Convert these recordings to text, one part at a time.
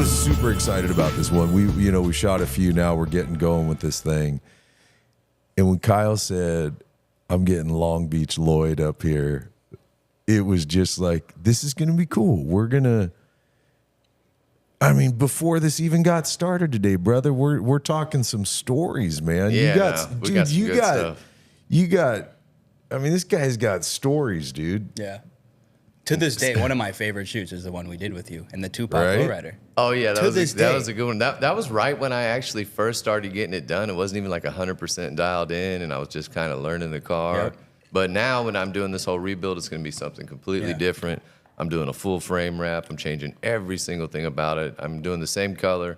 was super excited about this one. We shot a few now. We're getting going with this thing. And when Kyle said, I'm getting Long Beach Lloyd up here, it was just like, this is going to be cool. Before this even got started today, brother, we're talking some stories, man. Yeah, you got, this guy's got stories, dude. Yeah. To this day, one of my favorite shoots is the one we did with you in the Tupac Lowrider. Oh yeah, that was a good one. That was right when I actually first started getting it done. It wasn't even like 100% dialed in, and I was just kind of learning the car. Yep. But now when I'm doing this whole rebuild, it's going to be something completely different. I'm doing a full frame wrap. I'm changing every single thing about it. I'm doing the same color,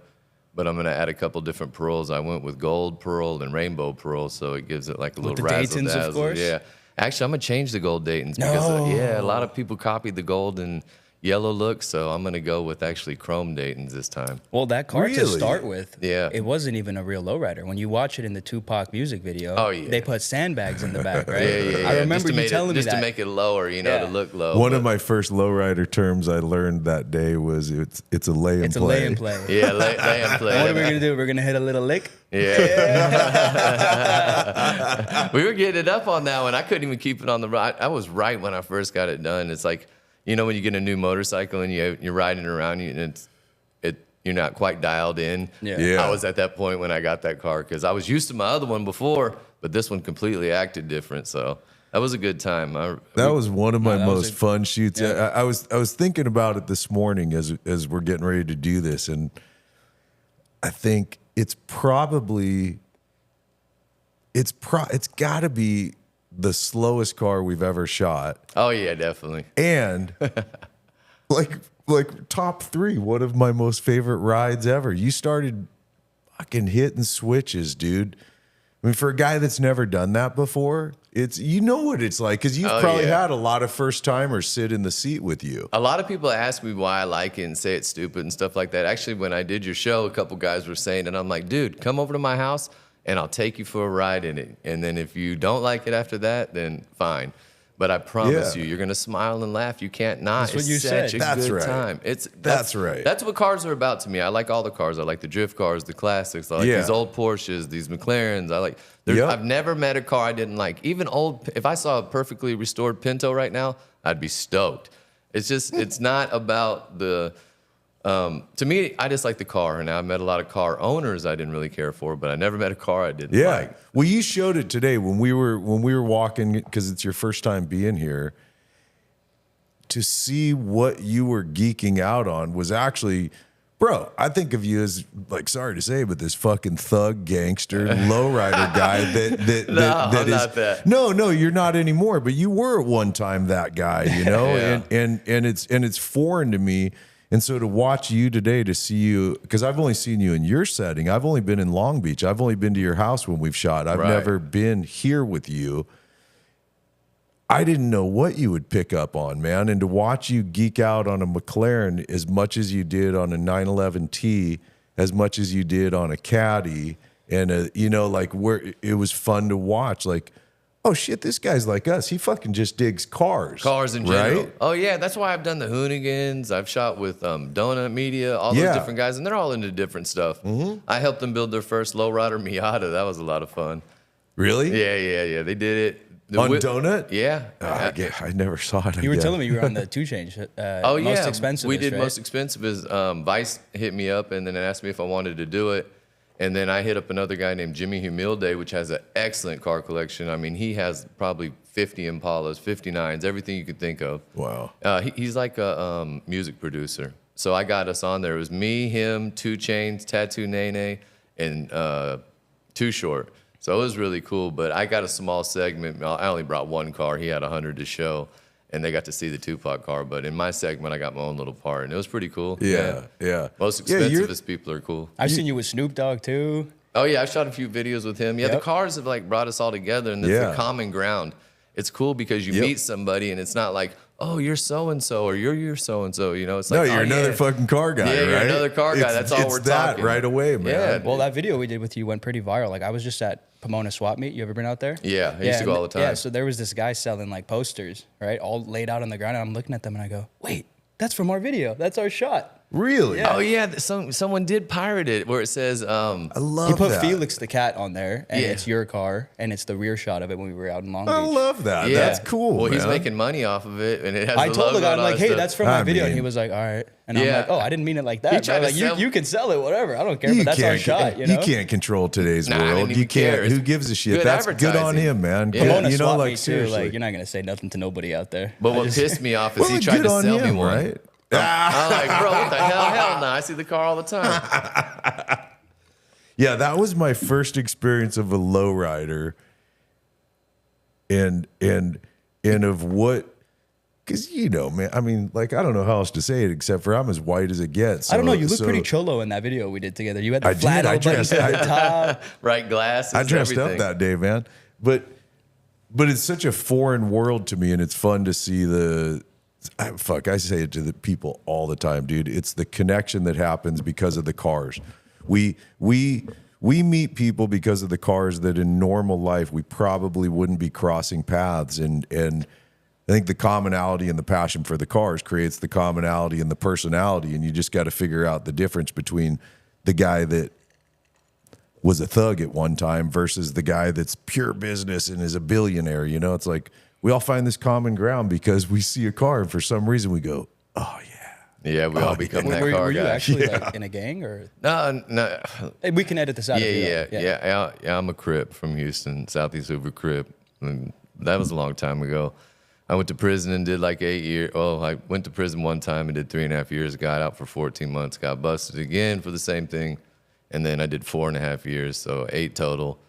but I'm going to add a couple different pearls. I went with gold pearl and rainbow pearl, so it gives it like a little razzle Daytons, dazzle. of course. Yeah. Actually, I'm going to change the gold Daytons because, a lot of people copied the gold and yellow look, so I'm going to go with actually chrome Daytons this time. Well, that car to start with, it wasn't even a real lowrider. When you watch it in the Tupac music video, they put sandbags in the back, right? I remember you telling me that. Just to make it lower, to look low. One of my first lowrider terms I learned that day was it's a lay and play. It's a lay and play. Yeah, lay and play. What are we going to do? We're going to hit a little lick? Yeah. We were getting it up on that one. I couldn't even keep it on the ride. I was right when I first got it done. It's like, when you get a new motorcycle and you're riding around and you're not quite dialed in. Yeah. I was at that point when I got that car because I was used to my other one before, but this one completely acted different. So that was a good time. That was one of my most fun shoots. Yeah. I was thinking about it this morning as we're getting ready to do this, and I think it's probably it's got to be the slowest car we've ever shot. Oh yeah, definitely. And like top 3, one of my most favorite rides ever. You started fucking hitting switches, dude. For a guy that's never done that before, what it's like, because you've probably had a lot of first timers sit in the seat with you. A lot of people ask me why I like it and say it's stupid and stuff like that. Actually, when I did your show, a couple guys were saying, and I'm like, dude, come over to my house and I'll take you for a ride in it. And then if you don't like it after that, then fine. But I promise you're going to smile and laugh. You can't not. That's what you said. That's good time. That's right. That's what cars are about to me. I like all the cars. I like the drift cars, the classics. I like these old Porsches, these McLarens. I've never met a car I didn't like. Even if I saw a perfectly restored Pinto right now, I'd be stoked. It's just, it's not about the... to me, I just like the car, and I've met a lot of car owners I didn't really care for, but I never met a car I didn't like. Well, you showed it today when we were walking, because it's your first time being here. To see what you were geeking out on was actually, bro, I think of you as, like, sorry to say, but this fucking thug gangster lowrider guy that is not that. No, you're not anymore, but you were at one time that guy, and it's foreign to me. And so to watch you today, to see you, because I've only seen you in your setting. I've only been in Long Beach. I've only been to your house when we've shot. I've never been here with you. I didn't know what you would pick up on, man. And to watch you geek out on a McLaren as much as you did on a 911T, as much as you did on a Caddy, and where it was fun to watch, like, oh shit, this guy's like us. He fucking just digs cars. Cars in general. Right? Oh yeah, that's why I've done the Hoonigans. I've shot with Donut Media, all those different guys, and they're all into different stuff. Mm-hmm. I helped them build their first lowrider Miata. That was a lot of fun. Really? Yeah. They did it. On Donut? Yeah. I never saw it. You were telling me you were on the 2 Change. Most expensive. We did most expensive is Vice hit me up and then asked me if I wanted to do it. And then I hit up another guy named Jimmy Humilde, which has an excellent car collection. I mean, he has probably 50 Impalas, 59s, everything you could think of. Wow. He's like a music producer. So I got us on there. It was me, him, 2 Chainz, Tattoo Nene, and Too Short. So it was really cool. But I got a small segment. I only brought one car. He had 100 to show. And they got to see the Tupac car. But in my segment, I got my own little part. And it was pretty cool. Yeah. Most expensivest people are cool. I've seen you with Snoop Dogg, too. Oh, yeah. I shot a few videos with him. Yeah, the cars have, brought us all together. And it's a common ground. It's cool because you meet somebody, and it's not like, oh, you're so-and-so, or you're so-and-so. It's like, no, you're another fucking car guy, right? You're another car guy. That's all we're talking. It's that right away, man. Yeah. Well, that video we did with you went pretty viral. I was just at Pomona Swap Meet. You ever been out there? Yeah, I used to go all the time. Yeah, so there was this guy selling, posters, right, all laid out on the ground. And I'm looking at them, and I go, wait, that's from our video. That's our shot. Really? Yeah. Oh yeah, someone did pirate it where it says I love he put that. Felix the cat on there, and it's your car, and it's the rear shot of it when we were out in Long Beach. I love that. Yeah. That's cool. Well, man. he's making money off of it, and it has. I the told the logo guy, and I'm all like, that hey, stuff. that's from my video, and he was like, all right, and I'm like, oh, I didn't mean it like that. Bro. Like, you can sell it, whatever. I don't care, but that's our shot. You can't control today's world. You can't. Who gives a shit? That's good on him, man. Yeah. You know, like seriously, like you're not gonna say nothing to nobody out there. But what pissed me off is he tried to sell me one. Right? I'm like, bro, what the hell? Hell no. I see the car all the time. Yeah, that was my first experience of a lowrider, and of what, because man, I mean, like I don't know how else to say it except for I'm as white as it gets. So, I don't know. You look pretty cholo in that video we did together. You had the flat buttons at the top, right glasses. I dressed everything. up that day, man. But it's such a foreign world to me, and it's fun to see I say it to the people all the time, dude. It's the connection that happens because of the cars. We meet people because of the cars that in normal life we probably wouldn't be crossing paths. And I think the commonality and the passion for the cars creates the commonality and the personality. And you just got to figure out the difference between the guy that was a thug at one time versus the guy that's pure business and is a billionaire. It's like, we all find this common ground because we see a car and for some reason we go, oh yeah. Yeah, we all become that car guy. Were you actually like in a gang or? No. Hey, we can edit this out. Yeah. I'm a Crip from Houston, Southeast Hoover Crip. And that was a long time ago. I went to prison and did like 8 years. Oh, I went to prison one time and did 3.5 years. Got out for 14 months. Got busted again for the same thing. And then I did 4.5 years, so 8 total.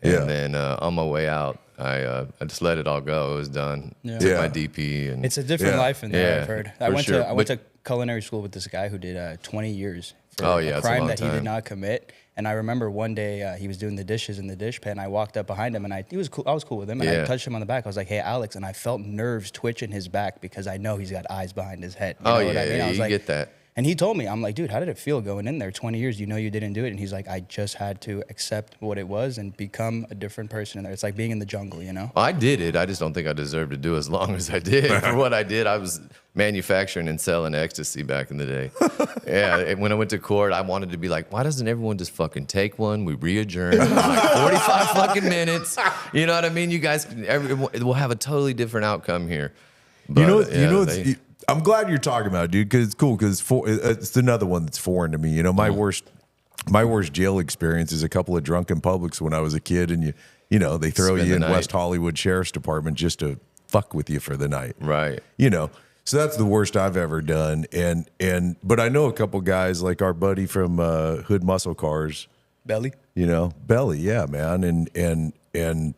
And then on my way out, I just let it all go. It was done. Yeah. Took my DP, and it's a different life in there. I've heard. I went to culinary school with this guy who did 20 years for a crime that he did not commit. And I remember one day he was doing the dishes in the dish pan. I walked up behind him, and I was cool with him, and I touched him on the back. I was like, "Hey, Alex," and I felt nerves twitch in his back because I know he's got eyes behind his head. You know what I mean? I was like, get that. And he told me, I'm like, dude, how did it feel going in there 20 years? You know you didn't do it. And he's like, I just had to accept what it was and become a different person in there. It's like being in the jungle, you know? I did it. I just don't think I deserved to do as long as I did. For what I did, I was manufacturing and selling ecstasy back in the day. Yeah, when I went to court, I wanted to be like, why doesn't everyone just fucking take one? We re-adjourn for like 45 fucking minutes. You know what I mean? You guys, we'll have a totally different outcome here. But, I'm glad you're talking about it, dude, because it's cool. Because it's another one that's foreign to me. My worst jail experience is a couple of drunken publics when I was a kid, and they throw you in West Hollywood Sheriff's Department just to fuck with you for the night, right? So that's the worst I've ever done. But I know a couple guys like our buddy from Hood Muscle Cars, Belly. Belly, yeah, man, and.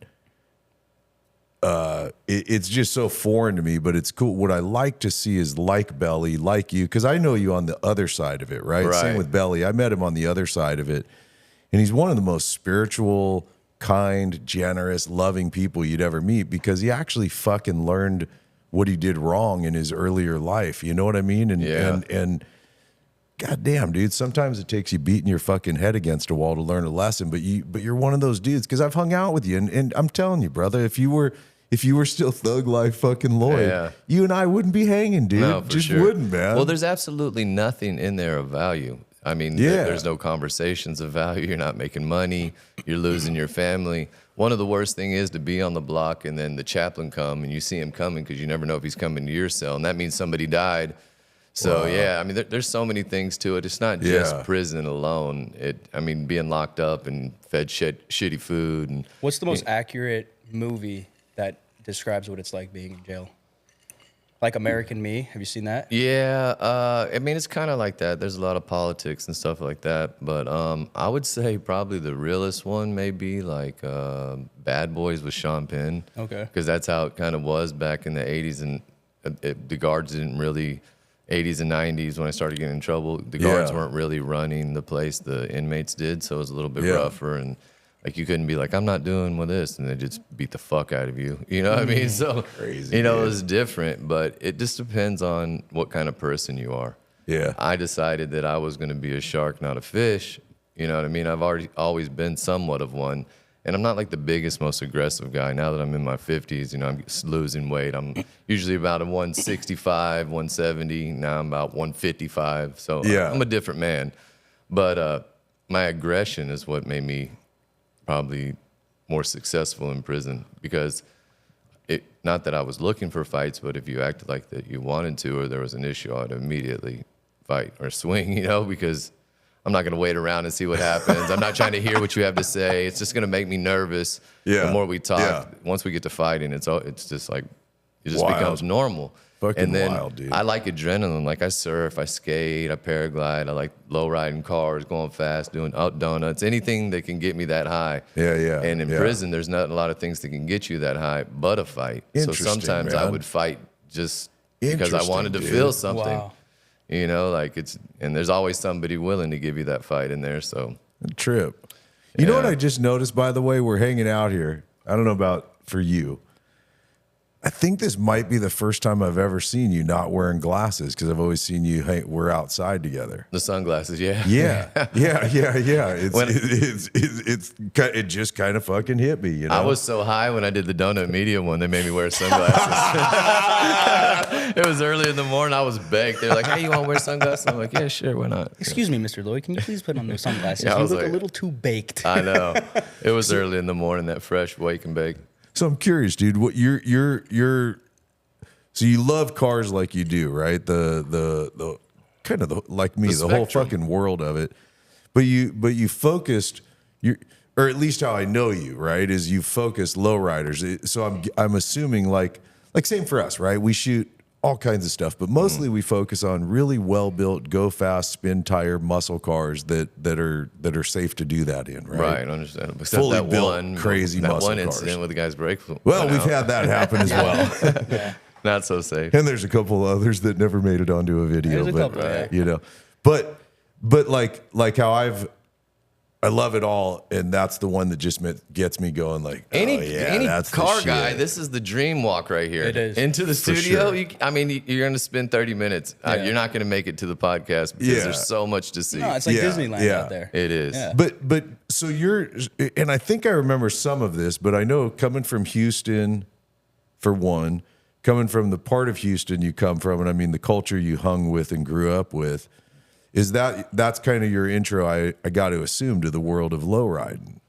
It's just so foreign to me, but it's cool. What I like to see is like Belly, like you, because I know you on the other side of it, right? Same with Belly. I met him on the other side of it, and he's one of the most spiritual, kind, generous, loving people you'd ever meet because he actually fucking learned what he did wrong in his earlier life. You know what I mean? And goddamn, dude, sometimes it takes you beating your fucking head against a wall to learn a lesson, but you're one of those dudes because I've hung out with you, and I'm telling you, brother, if you were still thug life fucking Lloyd, you and I wouldn't be hanging, dude. No, just wouldn't, man. Well, there's absolutely nothing in there of value. I mean, there's no conversations of value. You're not making money. You're losing your family. One of the worst thing is to be on the block and then the chaplain come and you see him coming because you never know if he's coming to your cell, and that means somebody died. So, I mean, there's so many things to it. It's not just prison alone. Being locked up and fed shitty food. And what's the most accurate movie that describes what it's like being in jail? Like American Me. Have you seen that? Yeah. It's kind of like that. There's a lot of politics and stuff like that. But I would say probably the realest one may be like Bad Boys with Sean Penn. Okay. Because that's how it kind of was back in the 80s. And the guards didn't really... 80s and 90s when I started getting in trouble, the guards weren't really running the place. The inmates did, so it was a little bit rougher. And like you couldn't be like, I'm not doing with this, and they just beat the fuck out of you. You know what I mean? So crazy, it was different, but it just depends on what kind of person you are. Yeah. I decided that I was going to be a shark, not a fish. You know what I mean? I've always been somewhat of one. And I'm not like the biggest, most aggressive guy. Now that I'm in my 50s, you know, I'm losing weight. I'm usually about a 165, 170. Now I'm about 155. So I'm a different man. But my aggression is what made me probably more successful in prison, because not that I was looking for fights, but if you acted like that you wanted to, or there was an issue, I'd immediately fight or swing, you know, because I'm not going to wait around and see what happens. I'm not trying to hear what you have to say. It's just going to make me nervous. The more we talk, once we get to fighting, it's just like, it just becomes normal. Fucking and then wild, dude. I like adrenaline. Like I surf, I skate, I paraglide. I like low riding cars, going fast, doing donuts, anything that can get me that high. And in prison, there's not a lot of things that can get you that high, but a fight. So sometimes I would fight just because I wanted to feel something. Wow. You know, like and there's always somebody willing to give you that fight in there. So trip. You know what I just noticed, by the way? We're hanging out here. I don't know about for you. I think this might be the first time I've ever seen you not wearing glasses, because I've always seen you. Hey, we're outside together. The sunglasses, yeah. It just kind of fucking hit me. You know, I was so high when I did the Donut Media one. They made me wear sunglasses. It was early in the morning. I was baked. They're like, "Hey, you want to wear sunglasses?" I'm like, "Yeah, sure, why not?" Excuse me, Mr. Lloyd. Can you please put on those sunglasses? You look a little too baked. I know. It was early in the morning. That fresh wake and bake. So I'm curious, dude. What so you love cars like you do, right? The kind of like me, the whole fucking world of it. But you focused or at least how I know you, right? Is you focus lowriders. So I'm assuming like same for us, right? We shoot all kinds of stuff, but mostly we focus on really well built, go fast, spin tire muscle cars that are safe to do that in, right? Right, understandable. Except Fully that built, crazy muscle one cars. incident with the guy's brake. Well, we've had that happen as well. Not so safe. And there's a couple others that never made it onto a video. There's a couple, you know, but like how I love it all, and that's the one that just gets me going. Like any that's car guy, this is the dream walk right here. It is. Into the studio. Sure. You're going to spend 30 minutes. You're not going to make it to the podcast because there's so much to see. No, it's like Disneyland out there. It is. Yeah. But so and I think I remember some of this, but I know coming from Houston, for one, coming from the part of Houston you come from, and I mean the culture you hung with and grew up with. That's kind of your intro, I got to assume, to the world of lowriding?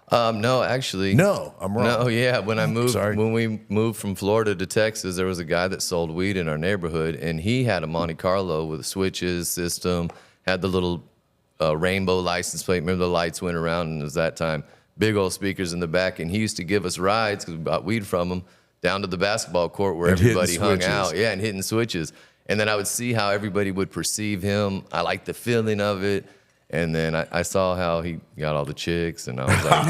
No, actually. No, I'm wrong. No, yeah. When we moved from Florida to Texas, there was a guy that sold weed in our neighborhood, and he had a Monte Carlo with switches, system, had the little rainbow license plate. Remember the lights went around, and it was that time. Big old speakers in the back, and he used to give us rides, because we bought weed from him, down to the basketball court where everybody hung out. Yeah, and hitting switches. And then I would see how everybody would perceive him. I liked the feeling of it. And then I saw how he got all the chicks, and I was like,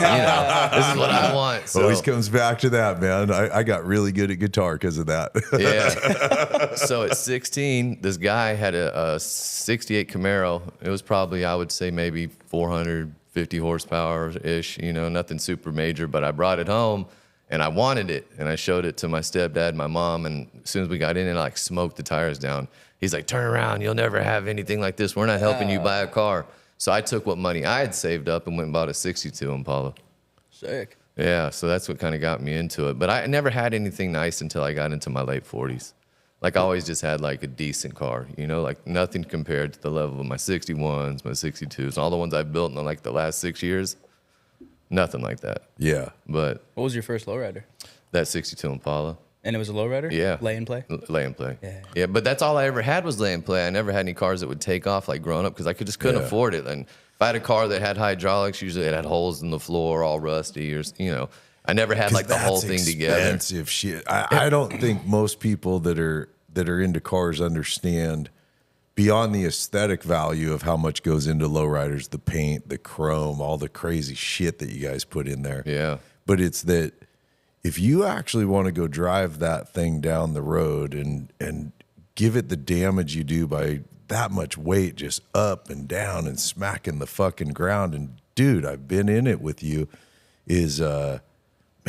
this is what I want. So, always comes back to that, man. I got really good at guitar because of that. Yeah. So at 16, this guy had a 68 Camaro. It was probably, I would say, maybe 450 horsepower-ish, nothing super major. But I brought it home, and I wanted it, and I showed it to my stepdad and my mom, and as soon as we got in, it smoked the tires down. He's like, turn around, you'll never have anything like this. We're not helping you buy a car. So I took what money I had saved up and went and bought a 62 Impala. Sick. Yeah, so that's what kind of got me into it. But I never had anything nice until I got into my late 40s. I always just had a decent car, nothing compared to the level of my 61s, my 62s, all the ones I've built in the last 6 years. Nothing like that. Yeah. But what was your first lowrider? That 62 Impala. And it was a lowrider? Yeah. Lay and play? Lay and play. Yeah. Yeah, but that's all I ever had was lay and play. I never had any cars that would take off growing up because I just couldn't afford it. And if I had a car that had hydraulics, usually it had holes in the floor, all rusty, or I never had the whole thing together. Expensive shit. I don't think most people that are into cars understand beyond the aesthetic value of how much goes into lowriders, the paint, the chrome, all the crazy shit that you guys put in there. Yeah. But it's that if you actually want to go drive that thing down the road and give it the damage you do by that much weight just up and down and smacking the fucking ground, and dude, I've been in it with you, is man,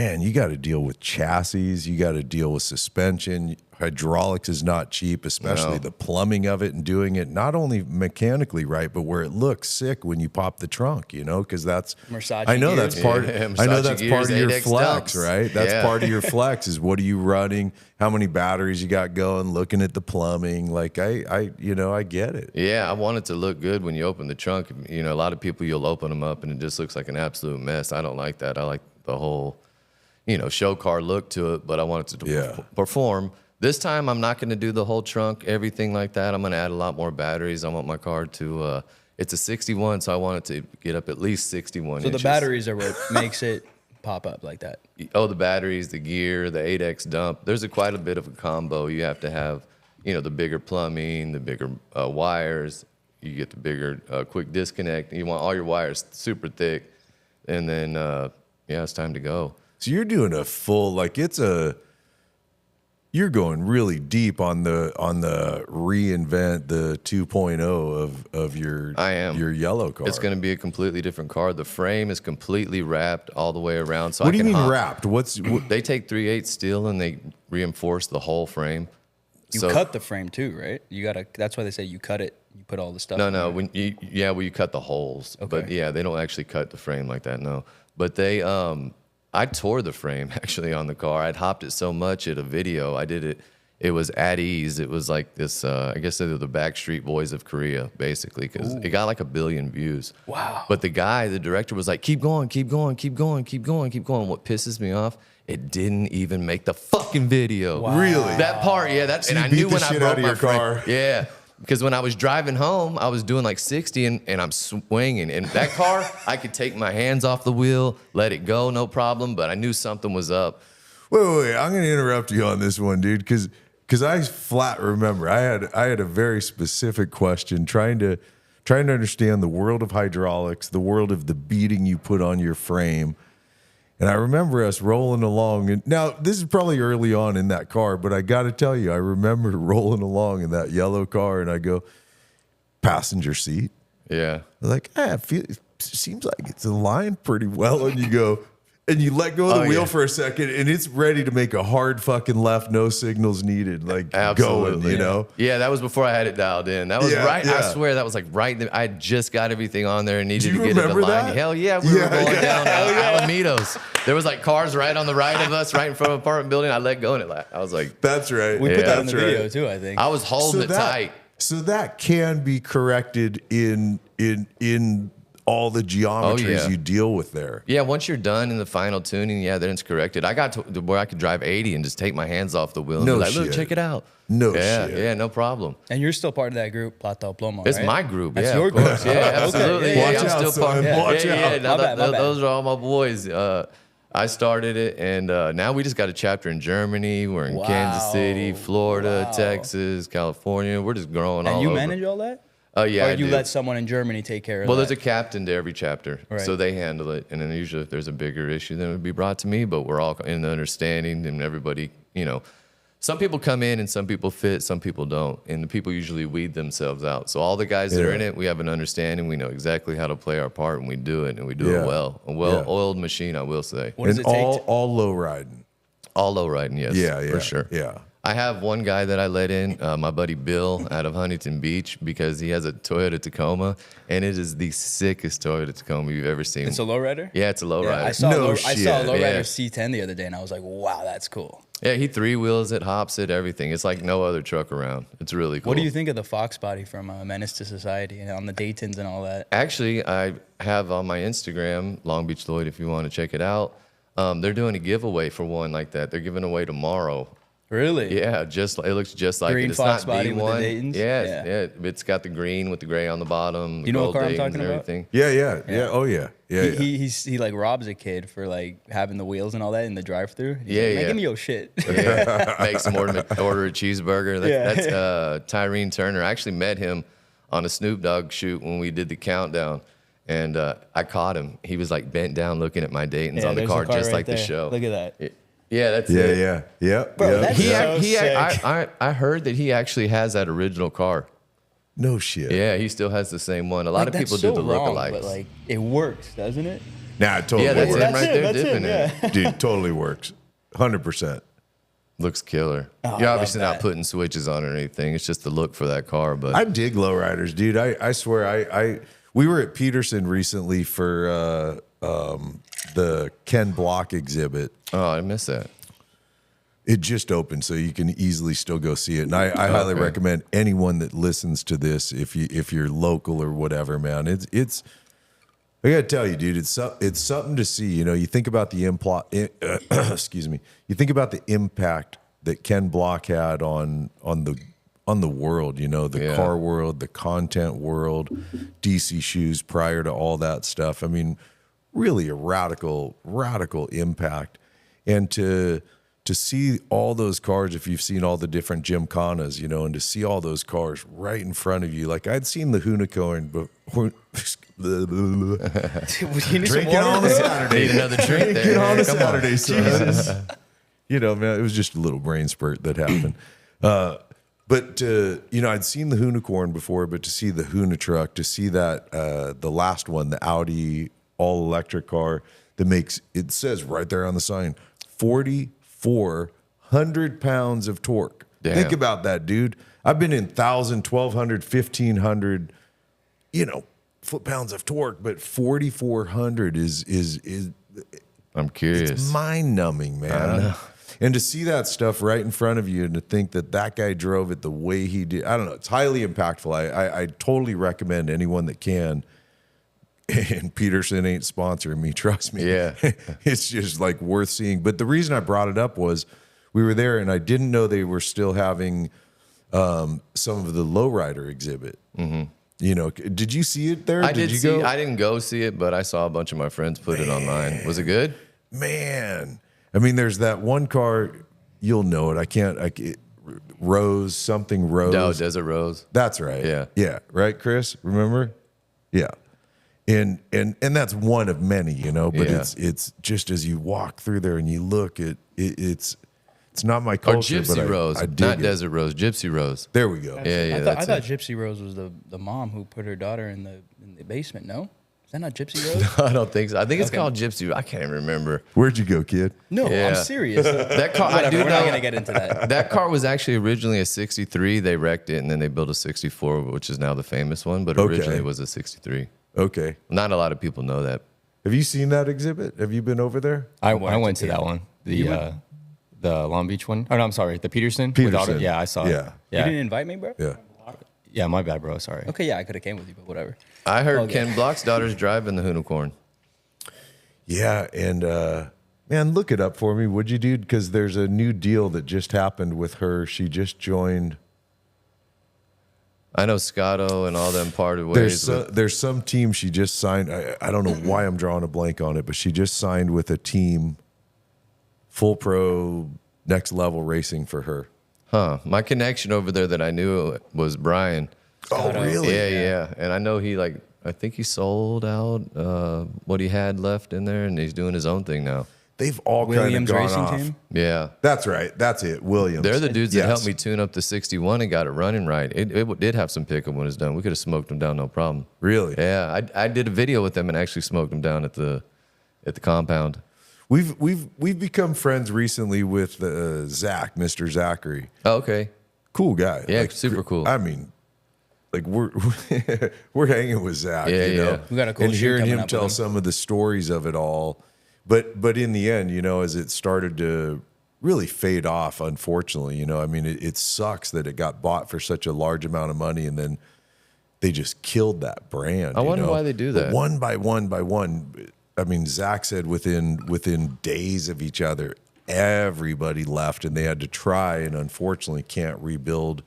man, you got to deal with chassis. You got to deal with suspension. Hydraulics is not cheap, especially the plumbing of it and doing it not only mechanically right, but where it looks sick when you pop the trunk, you know, because that's Versace I know gears. that's part. I know that's gears, part of your 8X flex, dumps. right? That's part of your flex is what are you running? How many batteries you got going? Looking at the plumbing, like I get it. Yeah, I want it to look good when you open the trunk. You know, a lot of people you'll open them up and it just looks like an absolute mess. I don't like that. I like the whole, show car look to it, but I want it to perform. This time, I'm not going to do the whole trunk, everything like that. I'm going to add a lot more batteries. I want my car to, it's a 61, so I want it to get up at least 61 inches. So the batteries are what makes it pop up like that? Oh, the batteries, the gear, the 8X dump. There's quite a bit of a combo. You have to have, the bigger plumbing, the bigger wires. You get the bigger quick disconnect. You want all your wires super thick. And then, it's time to go. So you're doing a full, you're going really deep on the reinvent the 2.0 of your yellow car. It's going to be a completely different car. The frame is completely wrapped all the way around. So what do you mean wrapped? They take 3/8 steel and they reinforce the whole frame. You cut the frame too, right? You gotta. That's why they say you cut it. You put all the stuff. No. When you cut the holes. Okay. But they don't actually cut the frame like that. No. But they I tore the frame actually on the car. I'd hopped it so much at a video. I did it. It was at ease. It was like this. I guess they were the Backstreet Boys of Korea, basically, because it got like 1 billion views. Wow. But the director was like, "Keep going, keep going, keep going, keep going, keep going." What pisses me off? It didn't even make the fucking video. Wow. Really? That part, yeah. So and I knew when I broke my car. Yeah. Because when I was driving home, I was doing like 60 and I'm swinging. And that car, I could take my hands off the wheel, let it go, no problem. But I knew something was up. Wait. I'm going to interrupt you on this one, dude, because I flat remember I had a very specific question trying to understand the world of hydraulics, the world of the beating you put on your frame. And I remember us rolling along. And now, this is probably early on in that car, but I got to tell you, I remember rolling along in that yellow car, and I go, passenger seat. Yeah. Like, it seems like it's aligned pretty well. And you go, and you let go of the wheel for a second, and it's ready to make a hard fucking left, no signals needed, like absolutely. Going, you know? Yeah, that was before I had it dialed in. That was right. Yeah. I swear that was like right. I just got everything on there and needed to get it aligned. That? Hell yeah, we were going down Alamitos. There was like cars right on the right of us, right in front of an apartment building. I let go and I was like, that's right. We put that in the video too, I think. I was holding it tight. So that can be corrected in all the geometries you deal with there. Yeah, once you're done in the final tuning, then it's corrected. I got to where I could drive 80 and just take my hands off the wheel and be like, look, check it out. No shit. Yeah, no problem. And you're still part of that group, Plata O Plomo, It's right? my group. That's your group. Yeah, absolutely. Watch I'm out, still part. Watch out. Now my bad. Those are all my boys. I started it, and now we just got a chapter in Germany. We're in Kansas City, Florida, Texas, California. We're just growing all over. And you manage all that? Oh, yeah, or you let someone in Germany take care of it? Well, there's a captain to every chapter, right. So they handle it. And then usually if there's a bigger issue, then it would be brought to me. But we're all in understanding, and everybody, some people come in and some people fit, some people don't. And the people usually weed themselves out. So all the guys that are in it, we have an understanding. We know exactly how to play our part, and we do it, and we do it well. A well-oiled machine, I will say. What does it take? All low riding. All low riding, yes. Yeah, for sure. Yeah. I have one guy that I let in, my buddy Bill out of Huntington Beach, because he has a Toyota Tacoma, and it is the sickest Toyota Tacoma you've ever seen. It's a lowrider? Yeah, it's a lowrider. I saw a lowrider C10 the other day, and I was like, wow, that's cool. Yeah, he 3-wheels it, hops it, everything. It's like no other truck around. It's really cool. What do you think of the Fox body from Menace to Society and on the Daytons and all that? Actually, I have on my Instagram, Long Beach Lloyd, if you want to check it out. They're doing a giveaway for one like that. They're giving away tomorrow. Really? Yeah, it looks just like green it. It's Fox not body B1. with the Daytons? Yeah. It's got the green with the gray on the bottom. You know what car I'm talking about? Everything. Yeah. Oh yeah. He like robs a kid for like having the wheels and all that in the drive-through. He's like, man, give me your shit. Yeah. Makes him order a cheeseburger. That's Tyrene Turner. I actually met him on a Snoop Dogg shoot when we did the countdown. And I caught him. He was like bent down looking at my Daytons on the car, just right like there. the show. Look at that. Yeah, that's it. Yeah. Bro, that's so sick. I heard that he actually has that original car. No shit. Yeah, he still has the same one. A lot of people do the lookalikes. But like, it works, doesn't it? Nah, it totally that's works. him right there dipping it. Dude, totally works. 100%. Looks killer. You're obviously not putting switches on or anything. It's just the look for that car. But I dig lowriders, dude. I swear, we were at Peterson recently for the Ken Block exhibit. Oh, I missed that. It just opened, so you can easily still go see it. And I highly recommend anyone that listens to this, if you're local or whatever, man. It's I gotta tell you, dude, it's something to see. You know, you think about the excuse me. You think about the impact that Ken Block had on the world. You know, the car world, the content world, DC shoes prior to all that stuff. I mean, really a radical impact. And to see all those cars, if you've seen all the different Gymkhanas, you know, and to see all those cars right in front of you, like I'd seen the unicorn, but drinking on a Saturday, need another drink there. Drinking on a Saturday, son. You know, man, it was just a little brain spurt that happened. But you know, I'd seen the unicorn before, but to see the Huna truck, to see that the last one, the Audi all electric car that makes, it says right there on the sign, 4,400 pounds of torque. Damn. Think about that, dude. I've been in 1,000, 1,200, 1,500, you know, foot-pounds of torque, but 4,400 is I'm curious. It's mind-numbing, man. I know. And to see that stuff right in front of you and to think that guy drove it the way he did, I don't know. It's highly impactful. I totally recommend anyone that can. And Peterson ain't sponsoring me, trust me. Yeah. It's just like worth seeing. But the reason I brought it up was we were there and I didn't know they were still having some of the lowrider exhibit. Mm-hmm. You know, did you see it there? I didn't go see it, but I saw a bunch of my friends put it online. Was it good? Man. I mean, there's that one car, you'll know it. Rose, something Rose. No, Desert Rose. That's right. Yeah. Yeah. Right, Chris? Remember? Yeah. And that's one of many, you know, but it's just as you walk through there and you look at it's not my culture. Or Gypsy Rose, not Desert Rose, Gypsy Rose. There we go. Yeah. I thought Gypsy Rose was the mom who put her daughter in the basement. No, is that not Gypsy Rose? I don't think so. I think it's called Gypsy. I can't even remember. Where'd you go, kid? No, I'm serious. That car, we're not gonna get into that. That car was actually originally a '63. They wrecked it, and then they built a '64, which is now the famous one. But originally it was a '63. Okay. Not a lot of people know that. Have you seen that exhibit? Have you been over there? I went to that one. The Long Beach one. Oh no, I'm sorry. The Peterson. Yeah, I saw it. Yeah. You didn't invite me, bro? Yeah. Yeah, my bad, bro. Sorry. Okay, yeah, I could have came with you, but whatever. I heard Ken Block's daughter's driving the unicorn. Yeah, and man, look it up for me, would you, dude? Because there's a new deal that just happened with her. She just joined. I know Scotto and all them parted ways. There's some team she just signed. I don't know why I'm drawing a blank on it, but she just signed with a team, full pro, next level racing for her. Huh. My connection over there that I knew was Brian. Oh, really? Yeah. And I know I think he sold out what he had left in there, and he's doing his own thing now. They've all Williams kind of gone racing off. team? Yeah. That's right. That's it. Williams. They're the dudes that helped me tune up the 61 and got it running right. It did have some pickup when it's done. We could have smoked them down, no problem. Really? Yeah. I did a video with them and actually smoked them down at the compound. We've become friends recently with Zach, Mr. Zachary. Oh, okay. Cool guy. Yeah, super cool. I mean, like we're hanging with Zach. Yeah, you know? We got a cool and shoot hearing coming him up tell with him. some of the stories of it all. But in the end, you know, as it started to really fade off, unfortunately, you know, I mean, it sucks that it got bought for such a large amount of money and then they just killed that brand. I wonder why they do that. But one by one, I mean, Zach said within days of each other, everybody left and they had to try and unfortunately can't rebuild.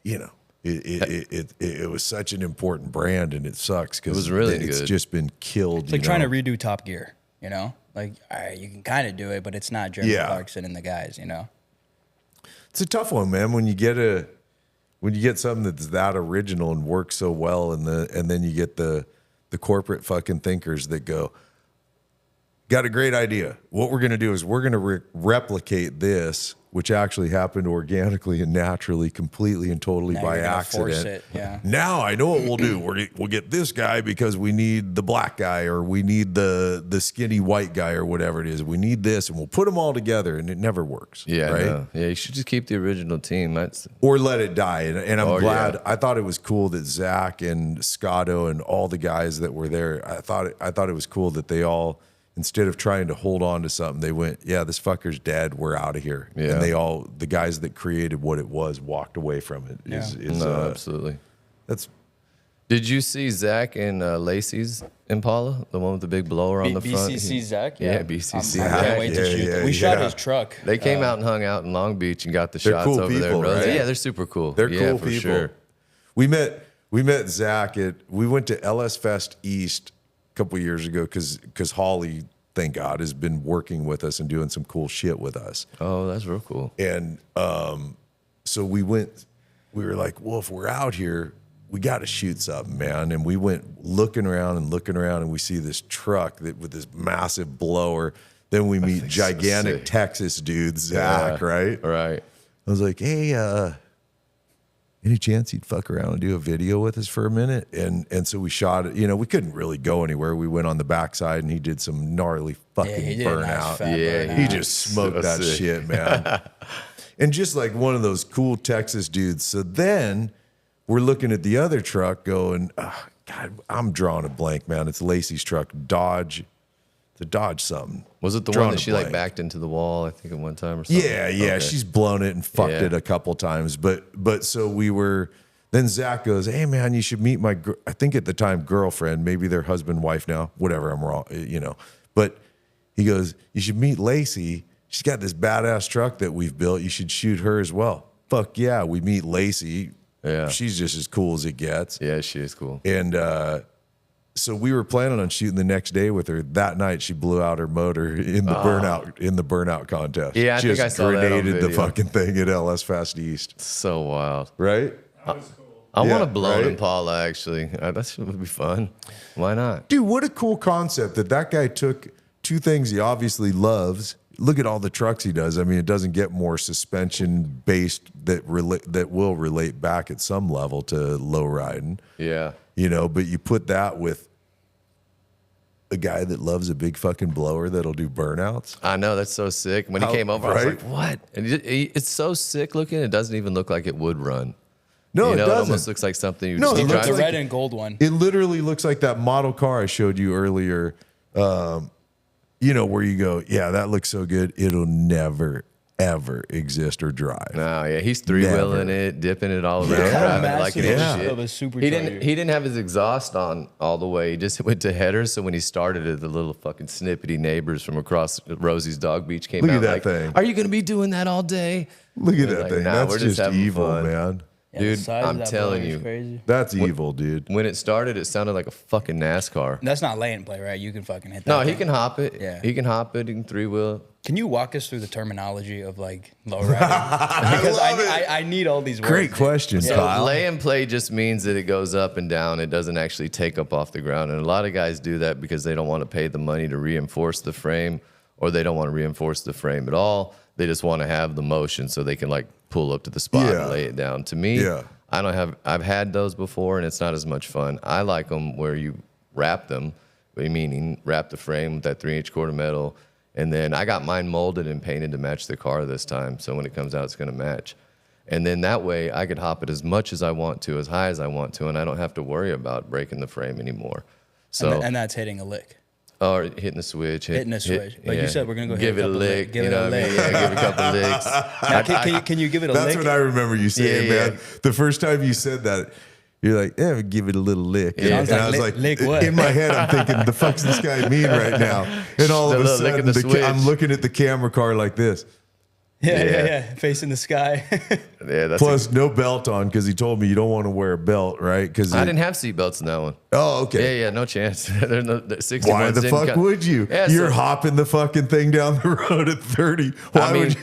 You know, it was such an important brand and it sucks because it was really it's good. Just been killed. It's like trying to redo Top Gear, you know? Like, all right, you can kind of do it, but it's not Jeremy Clarkson and the guys, you know? It's a tough one, man. When you get something that's that original and works so well, and then you get the corporate fucking thinkers that go, got a great idea. What we're going to do is we're going to replicate this, which actually happened organically and naturally, completely and totally by accident. Force it. Yeah. Now I know what we'll do. We'll get this guy because we need the black guy, or we need the skinny white guy, or whatever it is. We need this, and we'll put them all together, and it never works. Yeah, right? No. Yeah, you should just keep the original team. Or let it die. And I'm glad. Yeah. I thought it was cool that Zach and Scotto and all the guys that were there, I thought it was cool that they all, instead of trying to hold on to something, they went, yeah, this fucker's dead. We're out of here. Yeah. And the guys that created what it was, walked away from it. Absolutely. Did you see Zach and Lacey's Impala, the one with the big blower on the front? BCC Zach? Yeah, BCC Zach. I can't wait to shoot that. We shot his truck. They came out and hung out in Long Beach and got the shots cool over people, there. Right? Yeah, they're super cool. They're cool for people. Sure. We met Zach we went to LS Fest East a couple of years ago because Holly, thank God, has been working with us and doing some cool shit with us. Oh, that's real cool. And so we were like, well, if we're out here, we got to shoot something, man. And we went looking around, and we see this truck with this massive blower. Then we meet gigantic so Texas dude, Zach, right? Right. I was like, hey, any chance you'd fuck around and do a video with us for a minute? And so we shot it. You know, we couldn't really go anywhere. We went on the backside, and he did some gnarly fucking burnout. He just smoked that shit, man. And just like one of those cool Texas dudes. So then we're looking at the other truck going, oh, God, I'm drawing a blank, man. It's Lacey's truck, Dodge. It's a Dodge something. Was it the one that she like backed into the wall, I think, at one time or something? Yeah. Okay. She's blown it and fucked it a couple times. But so then Zach goes, hey, man, you should meet my, I think at the time, girlfriend, maybe their husband, wife now, whatever, I'm wrong, you know. But he goes, you should meet Lacey. She's got this badass truck that we've built. You should shoot her as well. Fuck yeah, we meet Lacey. Yeah. She's just as cool as it gets. Yeah, she is cool. And so we were planning on shooting the next day with her. That night, she blew out her motor in the burnout contest. Yeah, I think I saw that on video. Grenaded the fucking thing at LS Fast East. So wild. Right? That was cool. I want to blow an Impala, actually. That would be fun. Why not? Dude, what a cool concept that guy took two things he obviously loves. Look at all the trucks he does. I mean, it doesn't get more suspension-based that will relate back at some level to lowriding. Yeah. You know, but you put that with a guy that loves a big fucking blower that'll do burnouts. I know, that's so sick. When he came over, I was like, what? And it's so sick looking, it doesn't even look like it would run. No, it doesn't. It almost looks like something you just keep driving. It's a red and gold one. It literally looks like that model car I showed you earlier. You know, where you go, yeah, that looks so good. It'll never, ever exist or drive. No, yeah, he's three-wheeling it, dipping it all around, driving it like it's shit. Of a supercharger. He didn't have his exhaust on all the way. He just went to headers. So when he started it, the little fucking snippety neighbors from across Rosie's Dog Beach came out. Look at that like, thing. Are you going to be doing that all day? Look at that thing. Nah, that's just evil, man. Yeah, dude, I'm telling you, crazy. That's evil, dude. When it started, it sounded like a fucking NASCAR. That's not lay and play, right? You can fucking hit that. No, he can hop it. Yeah, he can hop it. He can three-wheel. Can you walk us through the terminology of like lowriding? Because I need all these words. Great question, Kyle. Lay and play just means that it goes up and down. It doesn't actually take up off the ground. And a lot of guys do that because they don't want to pay the money to reinforce the frame, or they don't want to reinforce the frame at all. They just want to have the motion so they can like pull up to the spot and lay it down. To me, I've had those before, and it's not as much fun. I like them where you wrap them, meaning wrap the frame with that 3-inch quarter metal, and then I got mine molded and painted to match the car this time, so when it comes out, it's going to match. And then that way, I could hop it as much as I want to, as high as I want to, and I don't have to worry about breaking the frame anymore. So and that's hitting a lick. Or hitting the switch. Hitting a switch. Like you said, we're going to go give it a lick. Give it a lick. Yeah, give it a couple licks. Now, can you give it a lick? That's what I remember you saying, man. The first time you said that, you're like, yeah, give it a little lick. Yeah. And I was like, in my head, I'm thinking, the fuck's this guy mean right now? And all of a sudden, I'm looking at the camera car like this. Yeah. Facing the sky. Plus, no belt on because he told me you don't want to wear a belt, right? Because I didn't have seatbelts in that one. Oh, okay. Yeah, no chance. There's no 61s. Why the fuck would you? Yeah, you're hopping the fucking thing down the road at 30. Why would you?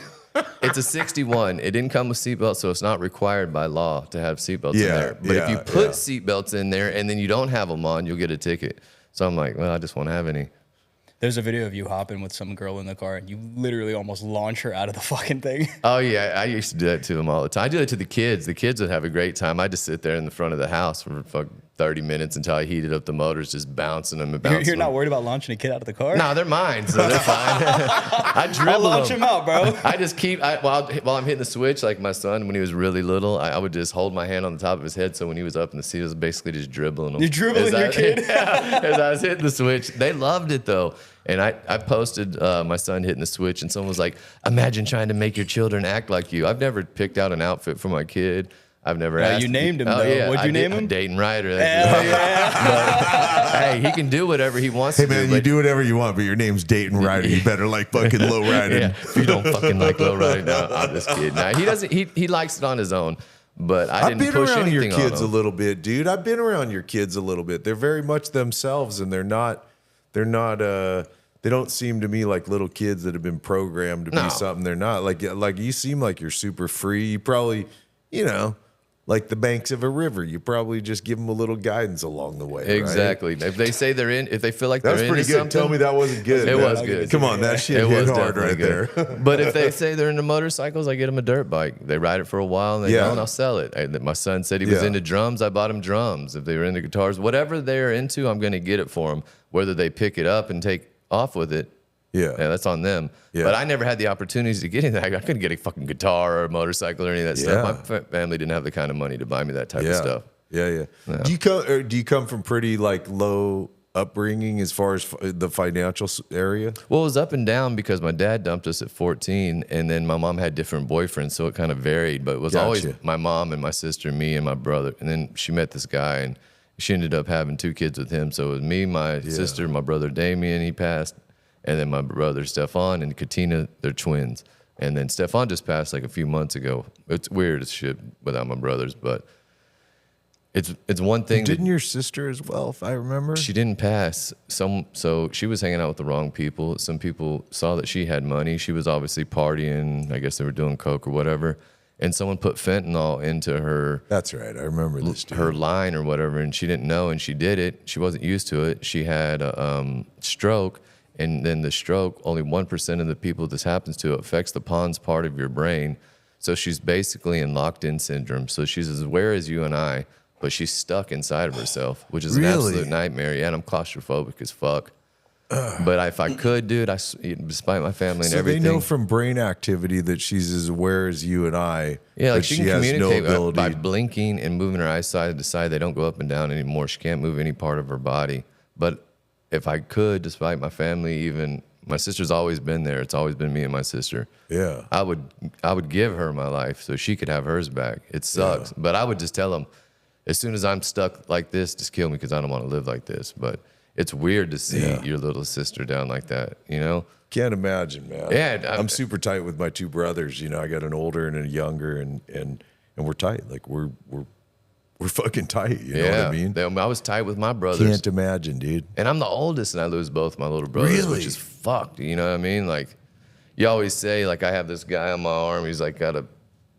It's a 61. It didn't come with seatbelts, so it's not required by law to have seatbelts in there. But if you put seatbelts in there and then you don't have them on, you'll get a ticket. So I'm like, well, I just won't have any. There's a video of you hopping with some girl in the car, and you literally almost launch her out of the fucking thing. Oh, yeah. I used to do that to them all the time. I do it to the kids. The kids would have a great time. I just sit there in the front of the house for 30 minutes until I heated up the motors, just bouncing them and bouncing You're not worried about launching a kid out of the car? No, they're mine, so they're fine. I dribble I'll launch him out, bro. I just keep, while I'm hitting the switch, like my son, when he was really little, I would just hold my hand on the top of his head, so when he was up in the seat, I was basically just dribbling him. You're dribbling your kid? Yeah, as I was hitting the switch. They loved it, though. And I posted my son hitting the switch, and someone was like, imagine trying to make your children act like you. I've never picked out an outfit for my kid. I've never asked. You named him, though. Yeah, What'd you name him? Dayton Ryder. Hell yeah. But, hey, he can do whatever he wants to do. Hey, man, you do whatever you want, but your name's Dayton Ryder. You better like fucking lowriding. Yeah, if you don't fucking like lowriding, no, I'm just kidding. Nah, he doesn't. He likes it on his own. But I didn't push anything on him. I've been around your kids a little bit, dude. I've been around your kids a little bit. They're very much themselves, and they're not. They don't seem to me like little kids that have been programmed to be something they're not. Like you seem like you're super free. You probably, like the banks of a river. You probably just give them a little guidance along the way. Exactly. Right? If they say they're in, if they feel like that they're was pretty good. Tell me that wasn't good. It was good. Come on, that shit hit hard right there. But if they say they're into motorcycles, I get them a dirt bike. They ride it for a while and they go and I'll sell it. My son said he was into drums. I bought him drums. If they were into guitars, whatever they're into, I'm going to get it for them. Whether they pick it up and take off with it. Yeah, that's on them. Yeah. But I never had the opportunities to get into that. I couldn't get a fucking guitar or a motorcycle or any of that stuff. My family didn't have the kind of money to buy me that type of stuff. Yeah. Do you come from pretty like low upbringing as far as the financial area? Well, it was up and down because my dad dumped us at 14, and then my mom had different boyfriends, so it kind of varied. But it was always my mom and my sister, me and my brother. And then she met this guy, and she ended up having 2 kids with him. So it was me, my sister, my brother Damien. He passed. And then my brother Stefan and Katina, they're twins. And then Stefan just passed like a few months ago. It's weird as shit without my brothers, but it's one thing. Didn't your sister as well, if I remember? She didn't pass. So she was hanging out with the wrong people. Some people saw that she had money. She was obviously partying. I guess they were doing coke or whatever. And someone put fentanyl into her. That's right. I remember this. Her line or whatever, and she didn't know, and she did it. She wasn't used to it. She had a stroke. And then the stroke, only 1% of the people this happens to affects the pons part of your brain. So she's basically in locked-in syndrome. So she's as aware as you and I, but she's stuck inside of herself, which is an absolute nightmare. Yeah, and I'm claustrophobic as fuck. But if I could, dude, despite my family and everything. So they know from brain activity that she's as aware as you and I. Yeah, like she can communicate by blinking and moving her eyes side to side. They don't go up and down anymore. She can't move any part of her body. But if I could, despite my family, even my sister's always been there. It's always been me and my sister. Yeah, I would give her my life so she could have hers back. It sucks, but I would just tell them, as soon as I'm stuck like this, just kill me because I don't want to live like this. But it's weird to see your little sister down like that, Can't imagine, man. Yeah, I'm super tight with my 2 brothers. I got an older and a younger, and we're tight. Like we're fucking tight, you know what I mean? I was tight with my brothers. Can't imagine, dude. And I'm the oldest, and I lose both my little brothers, which is fucked. You know what I mean? Like, you always say, like, I have this guy on my arm. He's, like, got a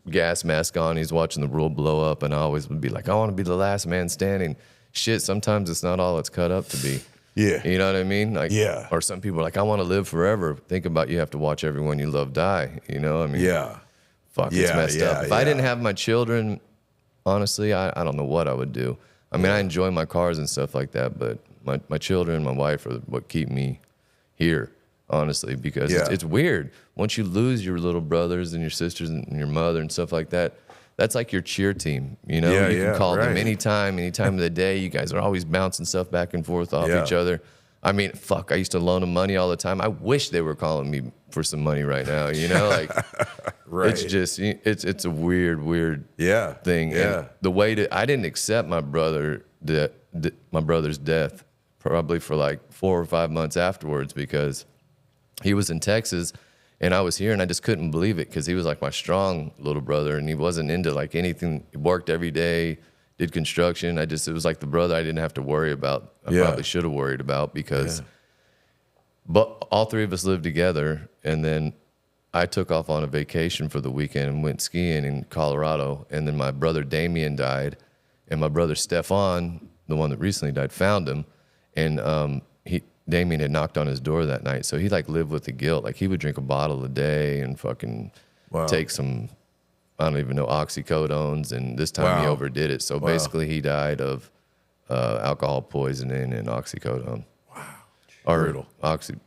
gas mask on. He's watching the world blow up, and I always would be like, I want to be the last man standing. Shit, sometimes it's not all it's cut up to be. Yeah. You know what I mean? Like, yeah. Or some people are like, I want to live forever. Think about you have to watch everyone you love die. You know what I mean? Yeah. Fuck, it's messed up. If I didn't have my children, honestly, I don't know what I would do. I mean, I enjoy my cars and stuff like that, but my children and my wife are what keep me here, honestly, because it's weird. Once you lose your little brothers and your sisters and your mother and stuff like that, that's like your cheer team, you can call them any time of the day. You guys are always bouncing stuff back and forth off each other. I mean, fuck, I used to loan them money all the time. I wish they were calling me for some money right now, like it's just, it's a weird thing. Yeah. And the way I didn't accept my brother's death probably for like 4 or 5 months afterwards, because he was in Texas and I was here, and I just couldn't believe it because he was like my strong little brother, and he wasn't into like anything. He worked every day, did construction. It was like the brother I didn't have to worry about. I probably should have worried about because, but all 3 of us lived together. And then I took off on a vacation for the weekend and went skiing in Colorado. And then my brother Damien died, and my brother Stefan, the one that recently died, found him. And Damien had knocked on his door that night, so he like lived with the guilt. Like he would drink a bottle a day and fucking take some, I don't even know, oxycodones, and this time he overdid it. So basically he died of alcohol poisoning and oxycodone. Wow. Or brutal.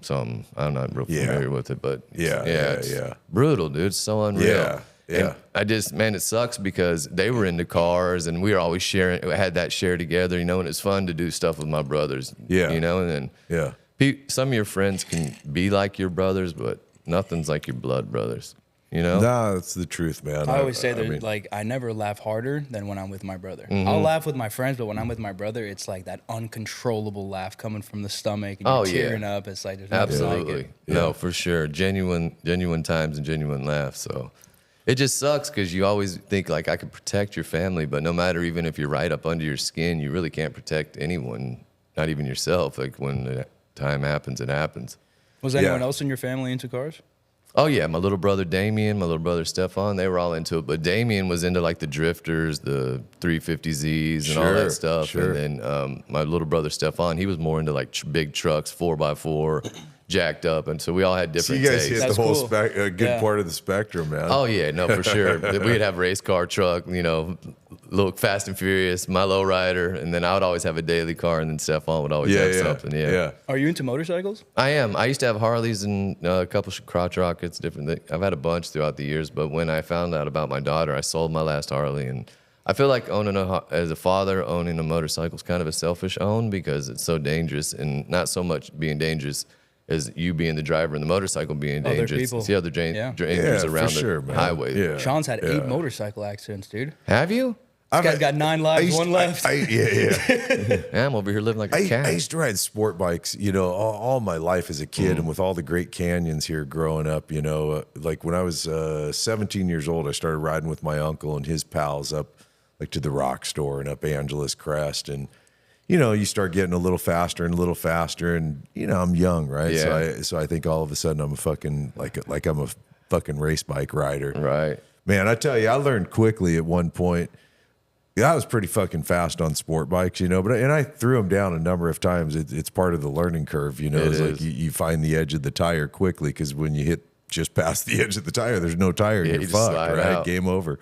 Something. I'm not real familiar with it, but it's brutal, dude. It's so unreal. Yeah. Yeah. And it sucks because they were into cars and we were always had that share together, you know, and it's fun to do stuff with my brothers. Yeah. You know, and then some of your friends can be like your brothers, but nothing's like your blood brothers. You know? No, that's the truth, man. I always say that, like, I never laugh harder than when I'm with my brother. Mm-hmm. I'll laugh with my friends, but when I'm with my brother, it's like that uncontrollable laugh coming from the stomach and you're tearing up. It's like, there's nothing like it. No, for sure. Genuine times and genuine laughs. So it just sucks because you always think, like, I could protect your family, but no matter, even if you're right up under your skin, you really can't protect anyone, not even yourself. Like, when the time happens, it happens. Was anyone else in your family into cars? Oh, yeah. My little brother Damien, my little brother Stefan, they were all into it. But Damien was into, like, the drifters, the 350Zs and all that stuff. Sure. And then my little brother Stefan, he was more into, like, big trucks, 4x4, jacked up. And so we all had different tastes. So you guys hit the whole good part of the spectrum, man. Oh, yeah. No, for sure. We'd have race car truck, you know, little Fast and Furious, my lowrider, and then I would always have a daily car, and then Stefan would always have something. Yeah. Are you into motorcycles? I am. I used to have Harleys and a couple of crotch rockets, different things. I've had a bunch throughout the years, but when I found out about my daughter, I sold my last Harley, and I feel like as a father, owning a motorcycle is kind of a selfish own because it's so dangerous, and not so much being dangerous as you being the driver and the motorcycle being dangerous. It's the other dangers around the highway. Yeah. Sean's had 8 motorcycle accidents, dude. Have you? This guy's got 9 lives, 1 left. I'm over here living like a cat. I used to ride sport bikes, you know, all my life as a kid, and with all the great canyons here growing up, you know, like when I was 17 years old, I started riding with my uncle and his pals up like to the Rock Store and up Angeles Crest, and you know, you start getting a little faster and a little faster, and you know, I'm young, right? Yeah. So I think all of a sudden I'm a fucking like I'm a fucking race bike rider, right? Man, I tell you, I learned quickly at one point. I was pretty fucking fast on sport bikes, you know, and I threw them down a number of times. It's part of the learning curve, you know. It's like you find the edge of the tire quickly because when you hit just past the edge of the tire, there's no tire, you're fucked, right? Out. Game over.